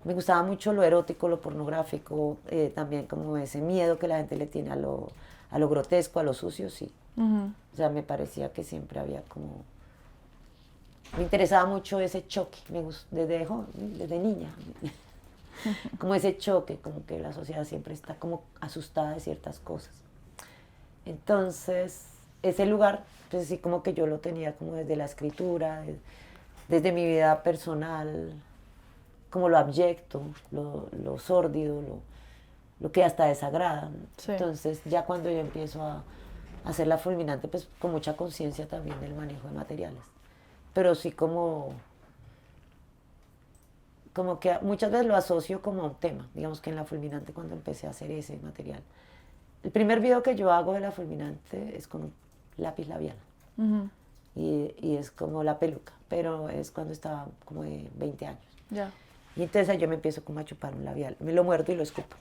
me gustaba mucho lo erótico, lo pornográfico, también como ese miedo que la gente le tiene a lo grotesco, a lo sucio, sí. O sea, me parecía que siempre había como... Me interesaba mucho ese choque, desde niña. Como ese choque, como que la sociedad siempre está como asustada de ciertas cosas. Entonces, ese lugar, pues sí, como que yo lo tenía como desde la escritura, desde mi vida personal, como lo abyecto, lo sórdido, lo que hasta desagrada. Sí. Entonces, ya cuando yo empiezo a hacer la fulminante, pues con mucha conciencia también del manejo de materiales. Pero sí como que muchas veces lo asocio como a un tema. Digamos que en la fulminante, cuando empecé a hacer ese material, el primer video que yo hago de la fulminante es con un lápiz labial. Y es como la peluca, pero es cuando estaba como de 20 años. Y entonces yo me empiezo como a chupar un labial, me lo muerdo y lo escupo.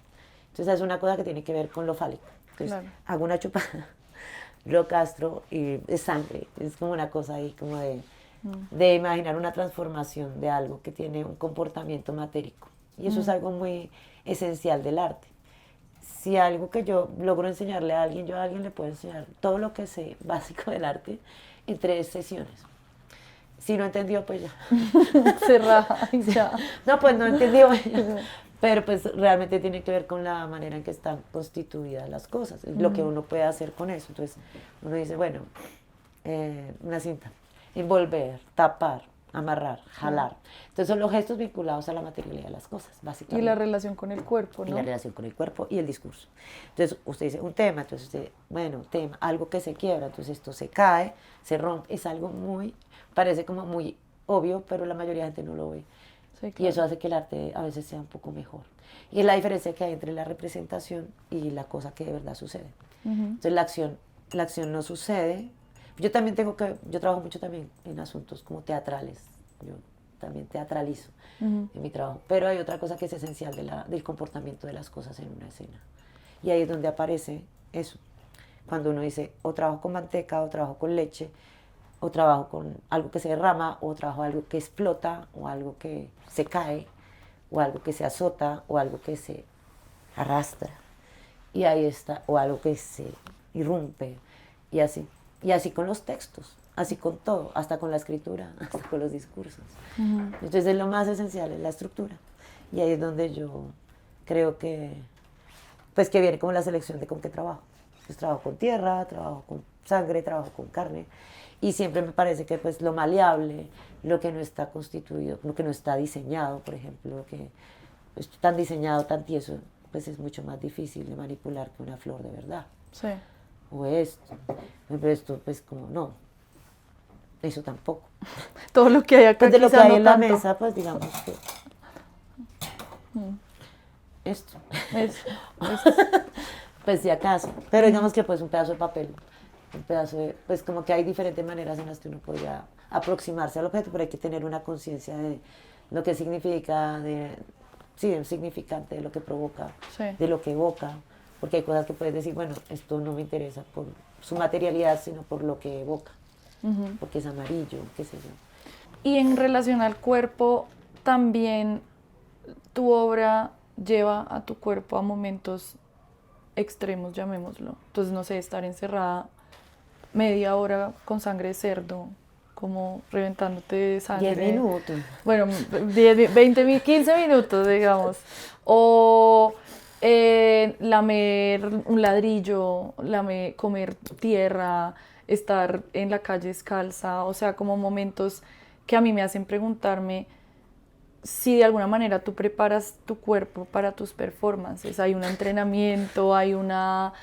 Entonces es una cosa que tiene que ver con lo fálico. Entonces hago una chupada, lo castro y es sangre. Es como una cosa ahí como de imaginar una transformación de algo que tiene un comportamiento matérico. Y eso es algo muy esencial del arte. Si algo que yo logro enseñarle a alguien, yo a alguien le puedo enseñar todo lo que sé básico del arte en 3 sesiones. Si no entendió, pues ya. Cerrada, ya. No, pues no entendió. Pero pues realmente tiene que ver con la manera en que están constituidas las cosas, lo que uno puede hacer con eso. Entonces uno dice, bueno, una cinta, envolver, tapar, amarrar, jalar. Entonces son los gestos vinculados a la materialidad de las cosas, básicamente. Y la relación con el cuerpo, ¿no? Y la relación con el cuerpo y el discurso. Entonces usted dice un tema, entonces usted, bueno, tema, algo que se quiebra, entonces esto se cae, se rompe, es algo muy, parece como muy obvio, pero la mayoría de la gente no lo ve. Sí, claro. Y eso hace que el arte a veces sea un poco mejor. Y es la diferencia que hay entre la representación y la cosa que de verdad sucede. Entonces la acción no sucede. Yo trabajo mucho también en asuntos como teatrales. Yo también teatralizo en mi trabajo. Pero hay otra cosa que es esencial del comportamiento de las cosas en una escena. Y ahí es donde aparece eso. Cuando uno dice, o trabajo con manteca, o trabajo con leche, o trabajo con algo que se derrama, o trabajo algo que explota, o algo que se cae, o algo que se azota, o algo que se arrastra. Y ahí está, o algo que se irrumpe, y así. Y así con los textos, así con todo, hasta con la escritura, hasta con los discursos. Entonces lo más esencial es la estructura. Y ahí es donde yo creo que viene como la selección de con qué trabajo. Pues trabajo con tierra, trabajo con sangre, trabajo con carne. Y siempre me parece que pues lo maleable, lo que no está constituido, lo que no está diseñado, por ejemplo, lo que es tan diseñado, tan tieso, pues es mucho más difícil de manipular que una flor de verdad. Sí. O esto, pero esto pues como no, eso tampoco. Todo lo que hay acá, pues de lo que hay no en la tanto. mesa, pues digamos que esto. Pues si acaso, pero digamos que pues un pedazo de papel, un pedazo de, pues como que hay diferentes maneras en las que uno podría aproximarse al objeto, pero hay que tener una conciencia de lo que significa, el significante de lo que provoca, de lo que evoca. Porque hay cosas que puedes decir, bueno, esto no me interesa por su materialidad, sino por lo que evoca, porque es amarillo, qué sé yo. Y en relación al cuerpo, también tu obra lleva a tu cuerpo a momentos extremos, llamémoslo. Entonces, no sé, estar encerrada media hora con sangre de cerdo, como reventándote de sangre. 10 minutos. Bueno, 15 minutos, digamos. O lamer un ladrillo, comer tierra, estar en la calle descalza, o sea, como momentos que a mí me hacen preguntarme si de alguna manera tú preparas tu cuerpo para tus performances. Hay un entrenamiento, hay una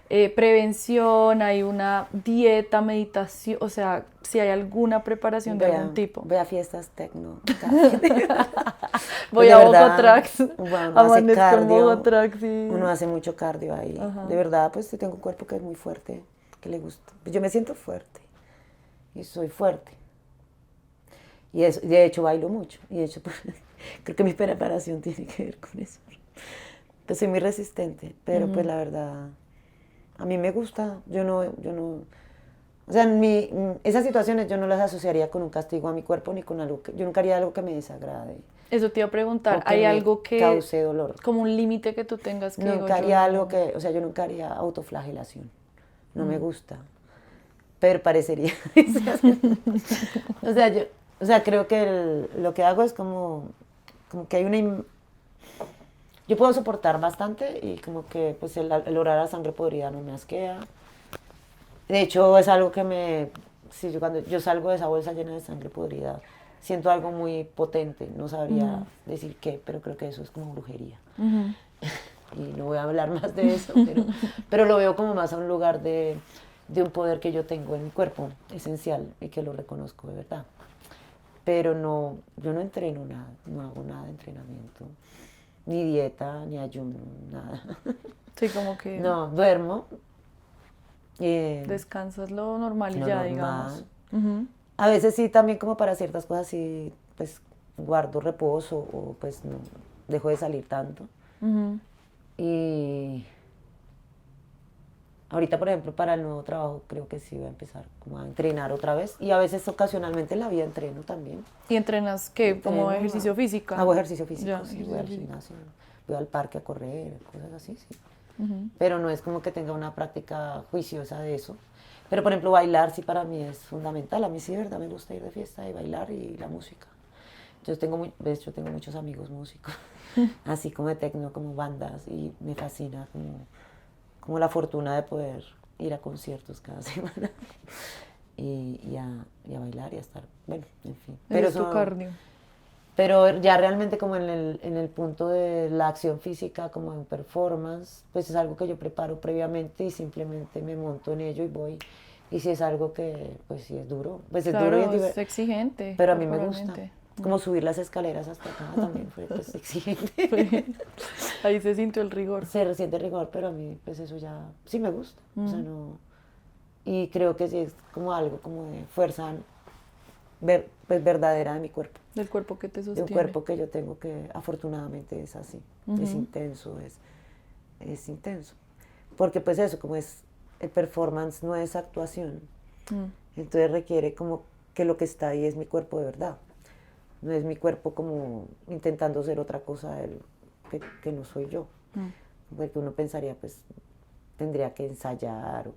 prevención, hay una dieta, meditación, o sea, si hay alguna preparación de algún tipo. Voy a fiestas tecno. Voy a Bogotrax, bueno, hace cardio, Bogotrax y... uno hace mucho cardio ahí. De verdad, pues tengo un cuerpo que es muy fuerte, que le gusta. Yo me siento fuerte y soy fuerte. Y de hecho bailo mucho. Y de hecho creo que mi preparación tiene que ver con eso. Pues soy muy resistente, pero pues la verdad, a mí me gusta. Yo no, o sea, esas situaciones yo no las asociaría con un castigo a mi cuerpo ni con algo yo nunca haría algo que me desagrade. Eso te iba a preguntar, ¿hay algo que cause dolor? Como un límite que tú tengas que... Nunca haría algo que, o sea, yo nunca haría autoflagelación. No me gusta. Pero parecería. O sea, creo que lo que hago es como que hay una... Yo puedo soportar bastante y como que pues el olor a la sangre podrida no me asquea. De hecho, es algo que cuando yo salgo de esa bolsa llena de sangre podrida, siento algo muy potente. No sabría decir qué, pero creo que eso es como brujería. Y no voy a hablar más de eso, pero lo veo como más a un lugar de un poder que yo tengo en mi cuerpo, esencial, y que lo reconozco de verdad. Pero yo no entreno nada, no hago nada de entrenamiento, ni dieta, ni ayuno, nada. Sí, como que... No, duermo. Descansas lo normal y ya, digamos. A veces sí, también como para ciertas cosas sí, pues guardo reposo o pues no, dejo de salir tanto. Y ahorita, por ejemplo, para el nuevo trabajo creo que sí voy a empezar como a entrenar otra vez. Y a veces ocasionalmente en la vida entreno también. ¿Y entrenas qué? ¿Como ejercicio físico? Hago ejercicio físico, Ya, sí, voy al gimnasio, voy al parque a correr, cosas así, sí. Pero no es como que tenga una práctica juiciosa de eso. Pero, por ejemplo, bailar sí para mí es fundamental. A mí sí de verdad me gusta ir de fiesta y bailar y la música. Entonces de hecho tengo muchos amigos músicos, así como de tecno, como bandas, y me fascina como la fortuna de poder ir a conciertos cada semana. y a bailar y a estar, bueno, en fin. Pero es tu cardio. Pero ya realmente como en el punto de la acción física, como en performance, pues es algo que yo preparo previamente y simplemente me monto en ello y voy. Y si es algo que, pues sí es duro, pues es Claro, duro y es exigente. pero a mí me gusta. Como subir las escaleras hasta acá también fue pues, exigente. Ahí se sintió el rigor. Se resiente rigor, pero a mí pues eso ya sí me gusta. O sea, no... Y creo que sí es como algo como de fuerza pues, verdadera de mi cuerpo. Del cuerpo que te sostiene. De un cuerpo que yo tengo que afortunadamente es así. Es intenso, es intenso. Porque pues eso, como es el performance no es actuación. Entonces requiere como que lo que está ahí es mi cuerpo de verdad. No es mi cuerpo como intentando ser otra cosa que no soy yo. Porque uno pensaría, pues, tendría que ensayar.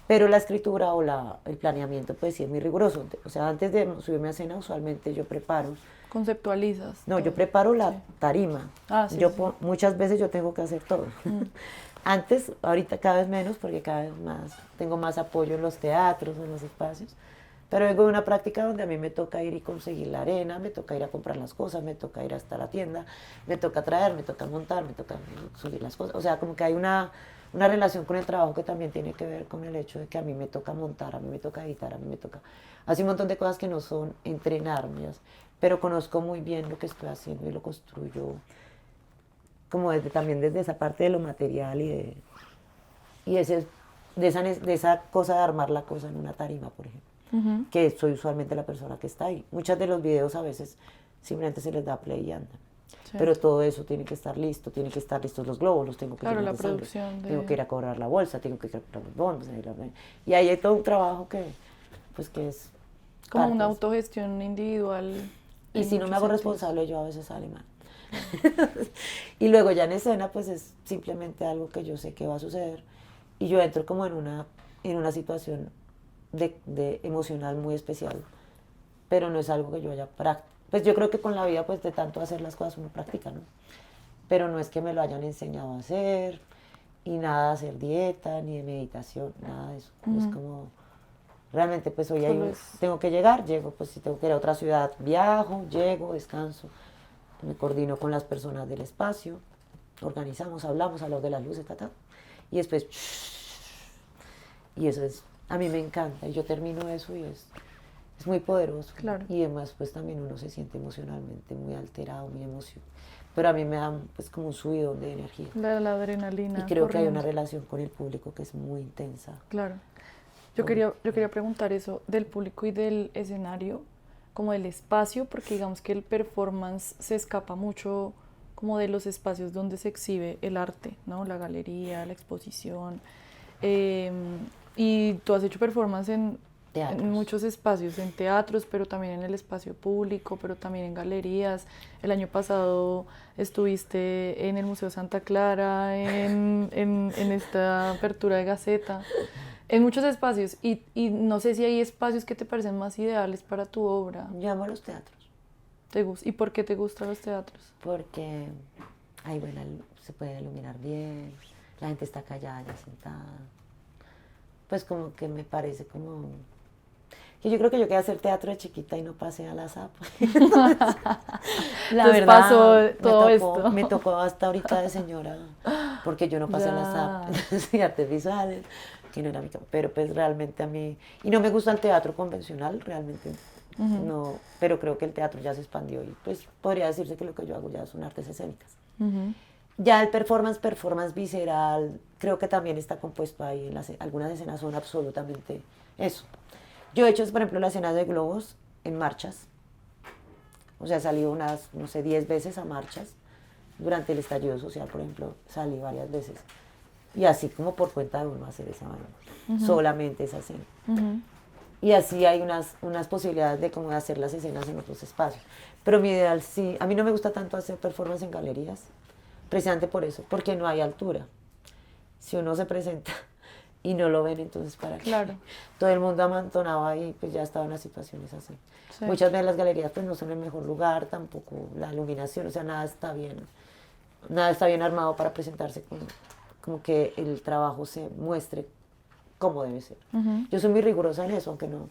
Pero la escritura o el planeamiento, pues sí es muy riguroso. O sea, antes de subirme a escena, usualmente yo preparo. ¿Conceptualizas? No, yo preparo la tarima. Muchas veces yo tengo que hacer todo. Antes, ahorita cada vez menos, porque cada vez más tengo más apoyo en los teatros, en los espacios. Pero vengo de una práctica donde a mí me toca ir y conseguir la arena, me toca ir a comprar las cosas, me toca ir hasta la tienda, me toca traer, me toca montar, me toca subir las cosas. O sea, como que hay una relación con el trabajo que también tiene que ver con el hecho de que a mí me toca montar, a mí me toca editar, a mí me toca... Hace un montón de cosas que no son entrenarme, pero conozco muy bien lo que estoy haciendo y lo construyo como también desde esa parte de lo material de esa cosa de armar la cosa en una tarima, por ejemplo. Que soy usualmente la persona que está ahí. Muchos de los videos a veces simplemente se les da play y andan. Sí. Pero todo eso tiene que estar listo, tienen que estar listos los globos, los tengo que claro, la producción tengo que ir a cobrar la bolsa, tengo que ir a comprar los bonos, y ahí hay todo un trabajo que es como una autogestión individual. Y si no me hago responsable, yo a veces sale mal. Y luego ya en escena, pues es simplemente algo que yo sé que va a suceder, y yo entro como en una situación de emocional muy especial, pero no es algo que yo haya practicado. Pues yo creo que con la vida, pues de tanto hacer las cosas uno practica, ¿no? Pero no es que me lo hayan enseñado a hacer, y nada de hacer dieta, ni de meditación, nada de eso. Es como, realmente pues hoy tengo que llegar, llego, pues si tengo que ir a otra ciudad, viajo, llego, descanso, me coordino con las personas del espacio, organizamos, hablamos de las luces, y después, y eso es... A mí me encanta y yo termino eso y es muy poderoso. Claro. Y además pues también uno se siente emocionalmente muy alterado, muy emocionado. Pero a mí me da pues como un subidón de energía. La adrenalina. Y creo que hay una relación con el público que es muy intensa. Claro. Yo quería preguntar eso del público y del escenario, como del espacio, porque digamos que el performance se escapa mucho como de los espacios donde se exhibe el arte, ¿no? La galería, la exposición. Y tú has hecho performance en muchos espacios, en teatros, pero también en el espacio público, pero también en galerías. El año pasado estuviste en el Museo Santa Clara, en esta apertura de Gaceta, en muchos espacios. Y no sé si hay espacios que te parecen más ideales para tu obra. Yo amo los teatros. ¿Y por qué te gustan los teatros? Porque ahí se puede iluminar bien, la gente está callada, ya sentada. Pues como que me parece como... que yo creo que yo quería hacer teatro de chiquita y no pasé a la SAP. La verdad, pasó todo esto. Me tocó hasta ahorita de señora, porque yo no pasé a la SAP, y artes visuales, que no era mi campo. Pero pues realmente a mí... Y no me gusta el teatro convencional, realmente no. Pero creo que el teatro ya se expandió y pues podría decirse que lo que yo hago ya son artes escénicas. Ya el performance visceral, creo que también está compuesto ahí. Algunas escenas son absolutamente eso. Yo he hecho, por ejemplo, la escena de globos en marchas. O sea, he salido unas, no sé, 10 veces a marchas. Durante el estallido social, por ejemplo, salí varias veces. Y así como por cuenta de uno hacer esa vaina. Solamente esa escena. Y así hay unas posibilidades de cómo hacer las escenas en otros espacios. Pero mi ideal sí, a mí no me gusta tanto hacer performance en galerías. Precisamente por eso, porque no hay altura. Si uno se presenta y no lo ven, entonces ¿para qué? Claro. Todo el mundo amontonado ahí, pues ya estaba en las situaciones así. Sí. Muchas veces las galerías pues no son el mejor lugar, tampoco la iluminación, o sea, nada está bien armado para presentarse como que el trabajo se muestre cómo debe ser. Yo soy muy rigurosa en eso, aunque no,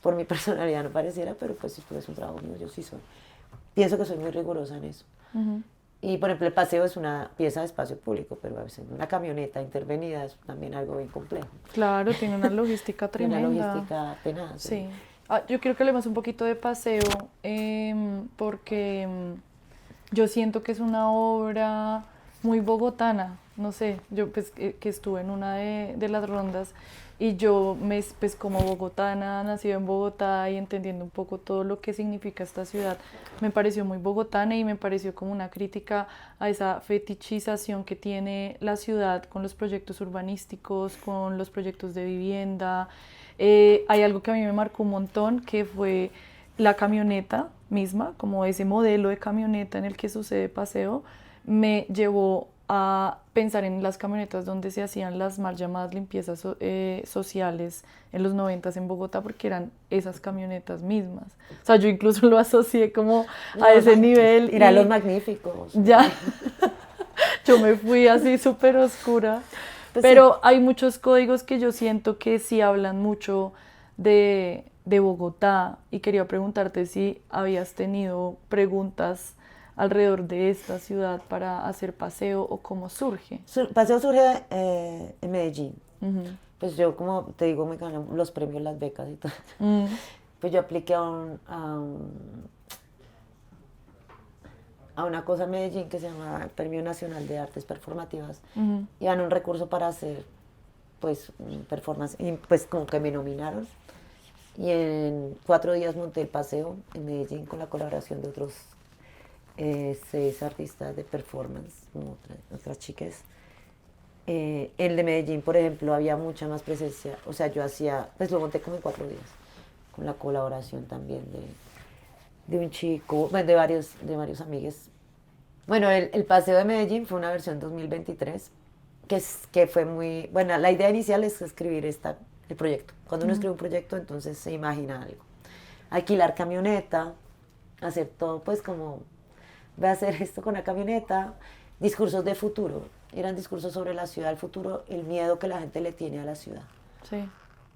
por mi personalidad no pareciera, pero pues si tú ves un trabajo mío, yo sí soy. Pienso que soy muy rigurosa en eso. Y por ejemplo, el paseo es una pieza de espacio público, pero a veces una camioneta intervenida es también algo bien complejo. Claro, tiene una logística tremenda. Una logística tenaz. Sí. Yo quiero que hablemos un poquito de paseo, porque yo siento que es una obra muy bogotana. No sé, yo pues que estuve en una de las rondas y yo pues como bogotana, nacida en Bogotá y entendiendo un poco todo lo que significa esta ciudad, me pareció muy bogotana y me pareció como una crítica a esa fetichización que tiene la ciudad con los proyectos urbanísticos, con los proyectos de vivienda. Hay algo que a mí me marcó un montón, que fue la camioneta misma, como ese modelo de camioneta en el que sucede paseo, me llevó a pensar en las camionetas donde se hacían las mal llamadas limpiezas sociales en los 90s en Bogotá, porque eran esas camionetas mismas. O sea, yo incluso lo asocié como a ese nivel. Eran los magníficos. Ya, yo me fui así súper oscura. Pues pero sí. hay muchos códigos que yo siento que sí hablan mucho de Bogotá y quería preguntarte si habías tenido preguntas alrededor de esta ciudad para hacer paseo o cómo surge. Paseo surge en Medellín. Pues yo, como te digo, me gané los premios, las becas y todo. Pues yo apliqué a una cosa en Medellín que se llama Premio Nacional de Artes Performativas, y dan un recurso para hacer pues performance, y pues como que me nominaron, y en 4 días monté el paseo en Medellín con la colaboración de otros 6 artistas de performance, como otras chicas. El de Medellín, por ejemplo, había mucha más presencia, o sea, yo hacía, pues lo monté como en 4 días, con la colaboración también de un chico, bueno, de varios amigues. Bueno, el paseo de Medellín fue una versión 2023, que fue muy, bueno, la idea inicial es escribir el proyecto. Cuando uno escribe un proyecto, entonces se imagina algo. Alquilar camioneta, hacer todo, pues como, voy a hacer esto con la camioneta, discursos de futuro. Eran discursos sobre la ciudad, el futuro, el miedo que la gente le tiene a la ciudad. Sí.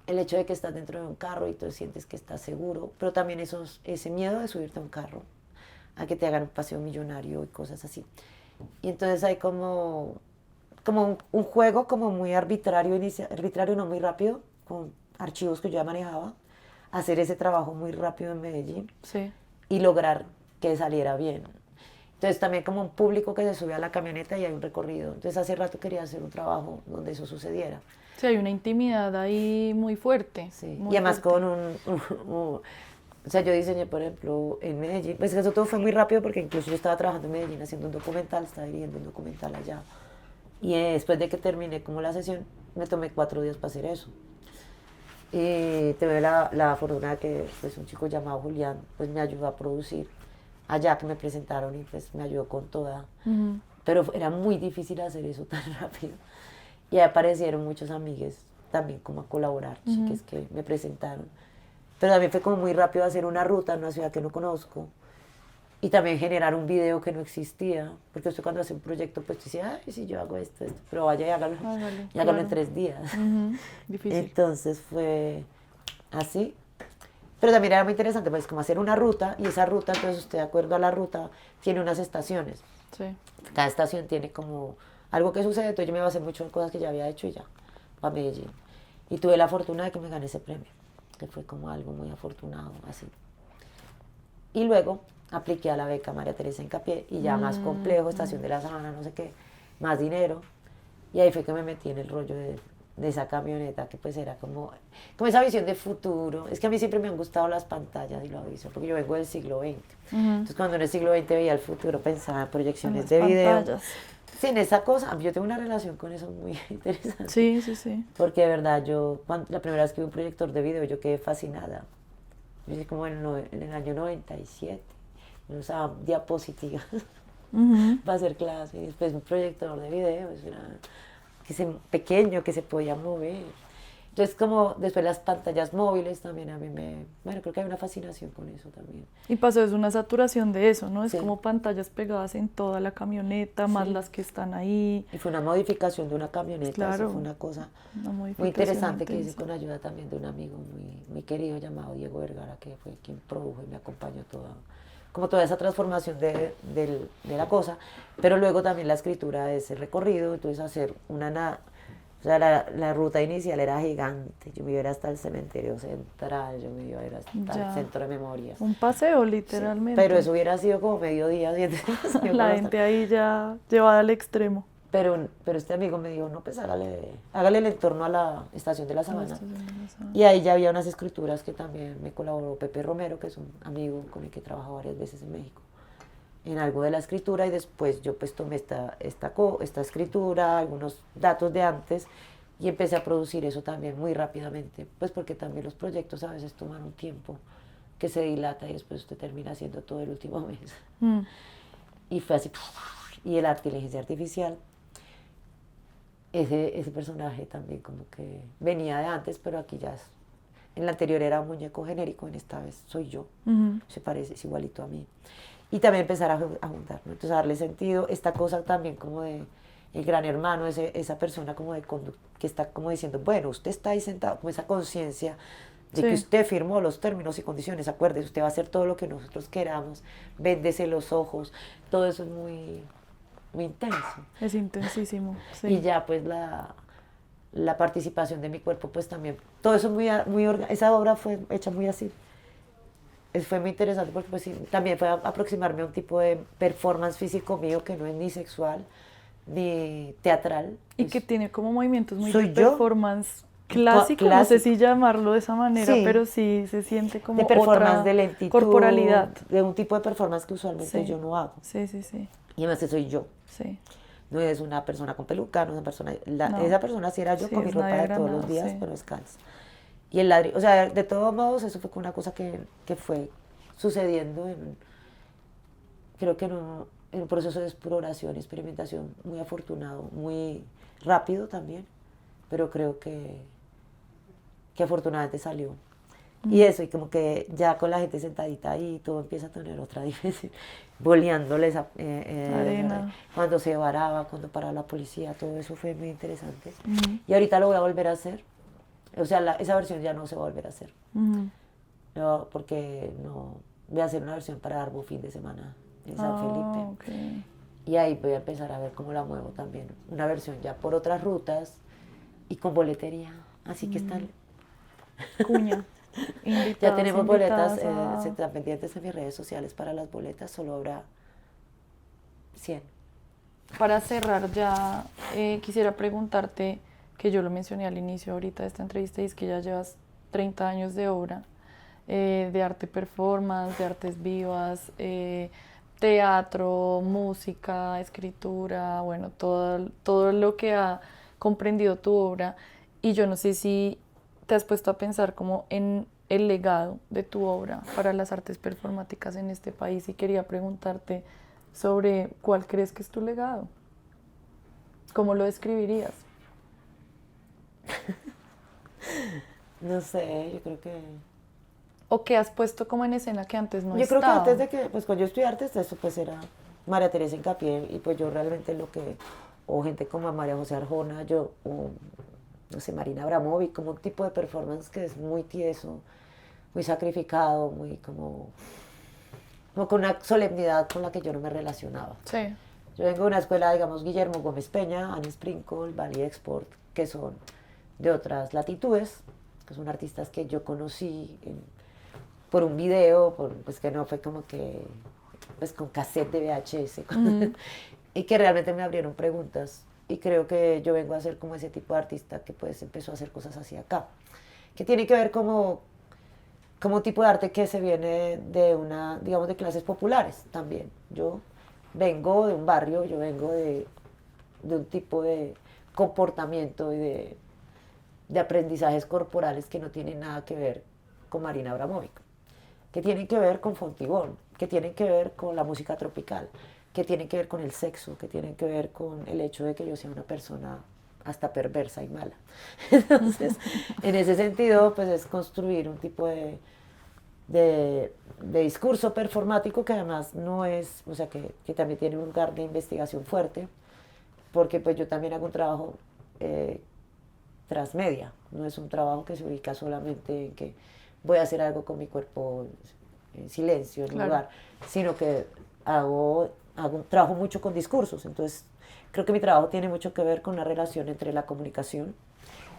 El hecho de que estás dentro de un carro y tú sientes que estás seguro, pero también ese miedo de subirte a un carro, a que te hagan un paseo millonario y cosas así. Y entonces hay como un juego como muy arbitrario, no, muy rápido, con archivos que yo ya manejaba, hacer ese trabajo muy rápido en Medellín, Sí. y lograr que saliera bien. Entonces también como un público que se sube a la camioneta y hay un recorrido. Entonces hace rato quería hacer un trabajo donde eso sucediera. Sí, hay una intimidad ahí muy fuerte. Sí. Muy Y además fuerte. o sea, yo diseñé, por ejemplo, en Medellín, pues eso todo fue muy rápido porque incluso yo estaba trabajando en Medellín haciendo un documental, estaba dirigiendo un documental allá. Y después de que terminé como la sesión, me tomé 4 días para hacer eso. Y tuve la fortuna de que pues, un chico llamado Julián pues, me ayudó a producir allá, que me presentaron, y pues me ayudó con toda. Pero era muy difícil hacer eso tan rápido. Y ahí aparecieron muchos amigues también como a colaborar, chiques que me presentaron. Pero también fue como muy rápido hacer una ruta en una ciudad que no conozco. Y también generar un video que no existía. Porque usted cuando hace un proyecto, pues dice, ay, sí, yo hago esto. Pero vaya y hágalo, y hágalo en 3 días. Difícil. Entonces fue así. Pero también era muy interesante, pues como hacer una ruta, y esa ruta, entonces usted de acuerdo a la ruta, tiene unas estaciones. Sí. Cada estación tiene como algo que sucede, entonces yo me basé mucho en cosas que ya había hecho y ya, para Medellín. Y tuve la fortuna de que me gané ese premio, que fue como algo muy afortunado, así. Y luego apliqué a la beca María Teresa Hincapié, y ya más complejo, Estación de la Sabana, no sé qué, más dinero. Y ahí fue que me metí en el rollo de esa camioneta, que pues era como esa visión de futuro. Es que a mí siempre me han gustado las pantallas, y lo aviso, porque yo vengo del siglo XX. Entonces cuando en el siglo XX veía el futuro, pensaba en proyecciones de video. Pantallas. Sí, en esa cosa, yo tengo una relación con eso muy interesante. Sí, sí, sí. Porque de verdad, la primera vez que vi un proyector de video, yo quedé fascinada. Yo hice como en el año 97, yo usaba diapositivas para hacer clases, y después un proyector de video, pequeño, que se podía mover. Entonces, como después las pantallas móviles también a mí bueno, creo que hay una fascinación con eso también. Y pasó, es una saturación de eso, ¿no? Es Sí. como pantallas pegadas en toda la camioneta, más Sí. las que están ahí. Y fue una modificación de una camioneta, Claro, eso fue una cosa una muy modificación interesante que hice intensa. con ayuda también de un amigo muy querido llamado Diego Vergara, que fue quien produjo y me acompañó como toda esa transformación de la cosa, pero luego también la escritura de ese recorrido, entonces hacer o sea, la ruta inicial era gigante, yo me iba a ir hasta el cementerio central, yo me iba a ir hasta Ya. el centro de memorias. Un paseo, Sí, literalmente. pero eso hubiera sido como mediodía, La gente ahí ya llevada al extremo. Pero este amigo me dijo, no, pues hágale el entorno a la estación de la La Sabana. estación de la Sabana. Y ahí ya había unas escrituras que también me colaboró Pepe Romero, que es un amigo con el que he trabajado varias veces en México, en algo de la escritura, y después yo pues tomé esta escritura, algunos datos de antes, y empecé a producir eso también muy rápidamente, pues porque también los proyectos a veces toman un tiempo que se dilata y después usted termina haciendo todo el último mes. Y fue así, y la inteligencia artificial, ese personaje también como que venía de antes, pero aquí ya en la anterior era un muñeco genérico, en esta vez soy yo, se parece, es igualito a mí. Y también empezar a juntar, ¿no? Entonces a darle sentido, esta cosa también como de el gran hermano, esa persona como que está como diciendo, bueno, usted está ahí sentado, como esa conciencia de que usted firmó los términos y condiciones, acuérdese, usted va a hacer todo lo que nosotros queramos, véndese los ojos, todo eso es muy intenso. Es intensísimo, sí. Y ya pues la participación de mi cuerpo pues también, todo eso esa obra fue hecha muy así. Fue muy interesante porque pues, sí, también fue aproximarme a un tipo de performance físico mío que no es ni sexual ni teatral. Y que tiene como movimientos muy ¿Soy de yo? performance clásico, no sé si llamarlo de esa manera, Sí. pero sí se siente como De performance otra de lentitud, corporalidad. de un tipo de performance que usualmente yo no hago. Sí, sí, sí. Y además que soy yo. Sí. No es una persona con peluca, no es una persona... No. Esa persona sí era yo, Sí, con mi es ropa Nadia de todos Granado, los días, sí. pero descalza. Y el ladrillo, o sea, de todos modos, eso fue una cosa que fue sucediendo creo que en un proceso de exploración y experimentación muy afortunado, muy rápido también, pero creo que afortunadamente salió. Y eso, y como que ya con la gente sentadita ahí, todo empieza a tener otra dimensión, boleándoles arena. Cuando se varaba, cuando paraba la policía, todo eso fue muy interesante. Y ahorita lo voy a volver a hacer. O sea, esa versión ya no se va a volver a hacer. No, porque no voy a hacer una versión para Arbo fin de semana en San Felipe. Okay. Y ahí voy a empezar a ver cómo la muevo también. Una versión ya por otras rutas y con boletería. Así que están... Cuña. Ya tenemos boletas, se están pendientes en mis redes sociales para las boletas, solo habrá 100. Para cerrar ya, quisiera preguntarte, que yo lo mencioné al inicio ahorita de esta entrevista, y es que ya llevas 30 años de obra, de arte performance, de artes vivas, teatro, música, escritura, bueno, todo lo que ha comprendido tu obra, y yo no sé si te has puesto a pensar como en el legado de tu obra para las artes performáticas en este país, y quería preguntarte sobre cuál crees que es tu legado. ¿Cómo lo describirías? No sé, yo creo que... ¿O qué has puesto como en escena que antes no Yo estaba? creo que antes de que, pues cuando yo estudié artes, eso pues era María Teresa Incapié, y pues yo realmente o gente como María José Arjona, o no sé, Marina Abramovic, como un tipo de performance que es muy tieso, muy sacrificado, muy como con una solemnidad con la que yo no me relacionaba. Sí. Yo vengo de una escuela, digamos, Guillermo Gómez Peña, Annie Sprinkle, Valley Export, que son de otras latitudes, que son artistas que yo conocí por un video, pues que no fue como que pues con cassette de VHS, y que realmente me abrieron preguntas, y creo que yo vengo a ser como ese tipo de artista que pues empezó a hacer cosas así acá, que tiene que ver como un tipo de arte que se viene de digamos, de clases populares también. Yo vengo de un barrio, yo vengo de un tipo de comportamiento y de aprendizajes corporales que no tienen nada que ver con Marina Abramovic, que tienen que ver con Fontibón, que tienen que ver con la música tropical, que tienen que ver con el sexo, que tienen que ver con el hecho de que yo sea una persona hasta perversa y mala. Entonces, en ese sentido, pues es construir un tipo de discurso performático que además no es, o sea, que también tiene un lugar de investigación fuerte, porque pues yo también hago un trabajo transmedia, no es un trabajo que se ubica solamente en que voy a hacer algo con mi cuerpo en silencio, en un lugar, sino que trabajo mucho con discursos, entonces creo que mi trabajo tiene mucho que ver con la relación entre la comunicación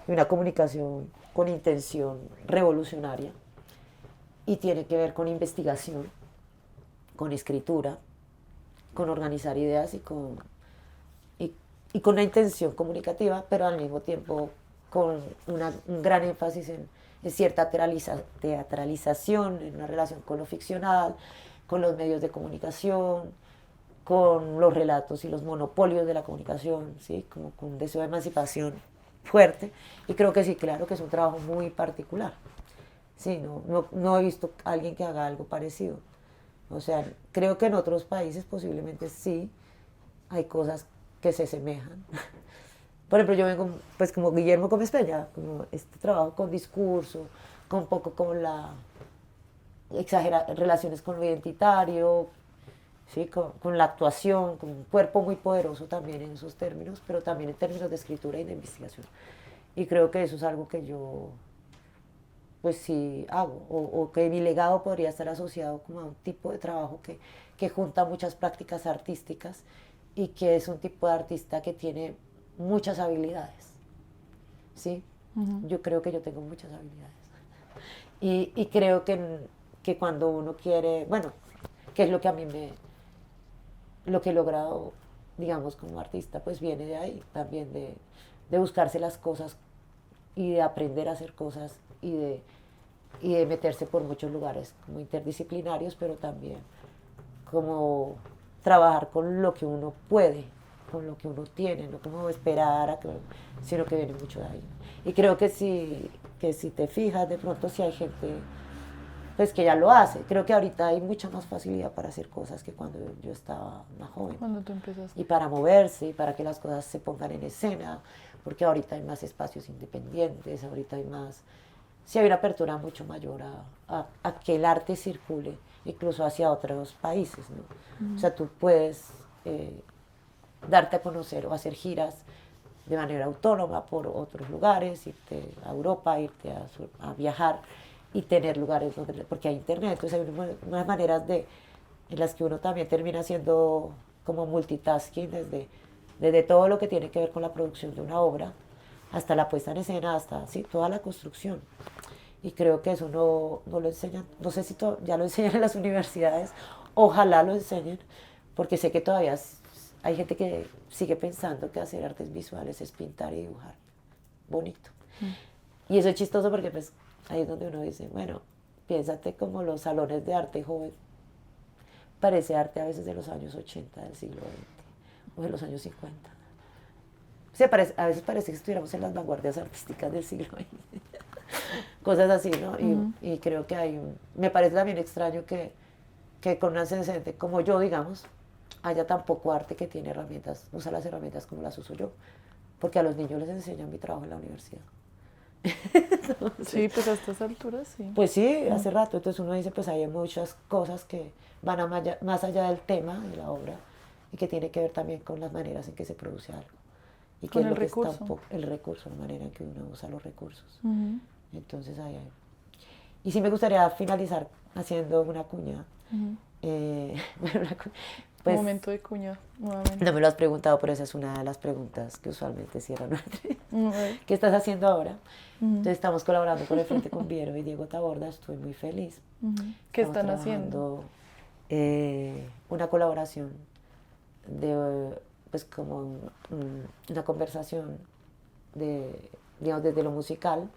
y una comunicación con intención revolucionaria, y tiene que ver con investigación, con escritura, con organizar ideas y con una intención comunicativa, pero al mismo tiempo con un gran énfasis en cierta teatralización, en una relación con lo ficcional, con los medios de comunicación, con los relatos y los monopolios de la comunicación, ¿sí? Como con un deseo de emancipación fuerte. Y creo que sí, claro que es un trabajo muy particular. Sí, no he visto a alguien que haga algo parecido. O sea, creo que en otros países posiblemente sí hay cosas que se asemejan. Por ejemplo, yo vengo pues como Guillermo Gómez Peña, como este trabajo con discurso, con un poco con la relaciones con lo identitario, ¿sí? Con la actuación, con un cuerpo muy poderoso también en esos términos, pero también en términos de escritura y de investigación. Y creo que eso es algo que yo pues sí hago, o que mi legado podría estar asociado como a un tipo de trabajo que junta muchas prácticas artísticas y que es un tipo de artista que tiene muchas habilidades, ¿sí? Yo creo que yo tengo muchas habilidades. Y creo que cuando uno quiere, bueno, que es lo que a mí lo que he logrado, digamos, como artista, pues viene de ahí, también de buscarse las cosas y de aprender a hacer cosas y de meterse por muchos lugares como interdisciplinarios, pero también como trabajar con lo que uno puede, con lo que uno tiene, no como esperar a que, sino que viene mucho de ahí. Y creo que si te fijas, de pronto si hay gente pues que ya lo hace. Creo que ahorita hay mucha más facilidad para hacer cosas que cuando yo estaba más joven. Cuando tú empezaste. Y para moverse, y para que las cosas se pongan en escena, porque ahorita hay más espacios independientes, ahorita hay más, sí hay una apertura mucho mayor a que el arte circule, incluso hacia otros países, ¿no? O sea, tú puedes darte a conocer o hacer giras de manera autónoma por otros lugares, irte a Europa, irte a viajar y tener lugares donde, porque hay internet, entonces hay unas maneras en las que uno también termina siendo como multitasking desde todo lo que tiene que ver con la producción de una obra hasta la puesta en escena, hasta sí, toda la construcción. Y creo que eso no lo enseñan, no sé si ya lo enseñan en las universidades, ojalá lo enseñen, porque sé que todavía hay gente que sigue pensando que hacer artes visuales es pintar y dibujar bonito. Y eso es chistoso porque pues ahí es donde uno dice, bueno, piénsate como los salones de arte joven. Parece arte a veces de los años 80 del siglo XX o de los años 50. O sea, a veces parece que estuviéramos en las vanguardias artísticas del siglo XX. Cosas así, ¿no? Y creo que me parece también extraño que con un adolescente como yo, digamos, haya tan poco arte que tiene herramientas, usa las herramientas como las uso yo. Porque a los niños les enseñan mi trabajo en la universidad. Entonces, sí, pues a estas alturas sí. Pues sí, hace rato. Entonces uno dice, pues hay muchas cosas que van más allá del tema de la obra y que tiene que ver también con las maneras en que se produce algo. Y con que el es recurso. El recurso, la manera en que uno usa los recursos. Entonces ahí hay. Y sí me gustaría finalizar haciendo una cuña. Pues, un momento de cuña, nuevamente. No me lo has preguntado, pero esa es una de las preguntas que usualmente cierran nuestra. ¿Qué estás haciendo ahora? Entonces estamos colaborando con el Frente Cumbiero y Diego Taborda, estoy muy feliz. ¿Qué están haciendo? Una colaboración pues como una conversación digamos, desde lo musical,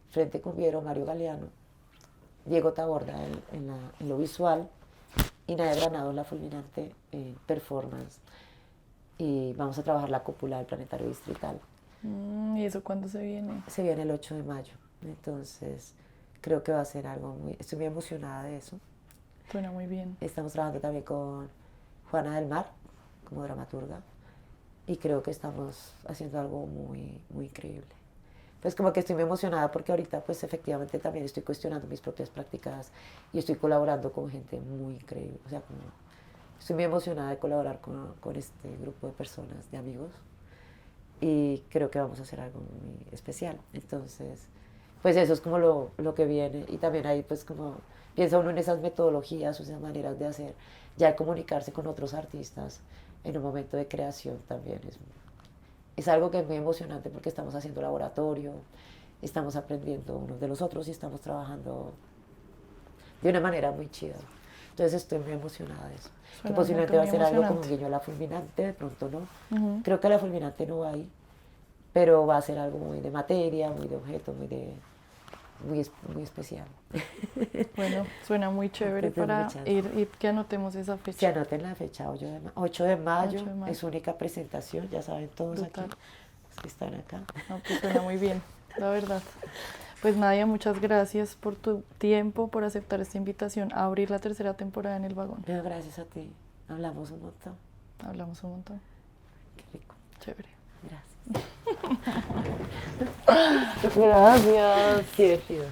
Frente Cumbiero, Mario Galeano, Diego Taborda en lo visual, y Nadia Granado, la fulminante performance. Y vamos a trabajar la cúpula del Planetario Distrital. ¿Y eso cuándo se viene? Se viene el 8 de mayo. Entonces, creo que va a ser algo estoy muy emocionada de eso. Suena muy bien. Estamos trabajando también con Juana del Mar, como dramaturga. y creo que estamos haciendo algo muy increíble. Pues como que estoy muy emocionada porque ahorita pues efectivamente también estoy cuestionando mis propias prácticas y estoy colaborando con gente muy increíble. O sea, como estoy muy emocionada de colaborar con este grupo de personas, de amigos, y creo que vamos a hacer algo muy especial. Entonces, pues eso es como lo que viene, y también ahí pues como piensa uno en esas metodologías o esas maneras de hacer, ya de comunicarse con otros artistas en un momento de creación también es algo que es muy emocionante porque estamos haciendo laboratorio, estamos aprendiendo unos de los otros y estamos trabajando de una manera muy chida. Entonces estoy muy emocionada de eso. Que posiblemente va a ser algo como un guiño a la fulminante, de pronto no. Creo que la fulminante no va ahí, pero va a ser algo muy de materia, muy de objeto, muy especial. Bueno, suena muy chévere para ir y que anotemos esa fecha. Sí, anoten la fecha, 8 de mayo, es única presentación, ya saben todos. Brutal. Aquí, los que están acá. No, pues suena muy bien, la verdad. Pues Nadia, muchas gracias por tu tiempo, por aceptar esta invitación a abrir la tercera temporada en El Vagón. No, gracias a ti, hablamos un montón. Hablamos un montón. Qué rico. Chévere. Gracias. Gracias. Qué divertido.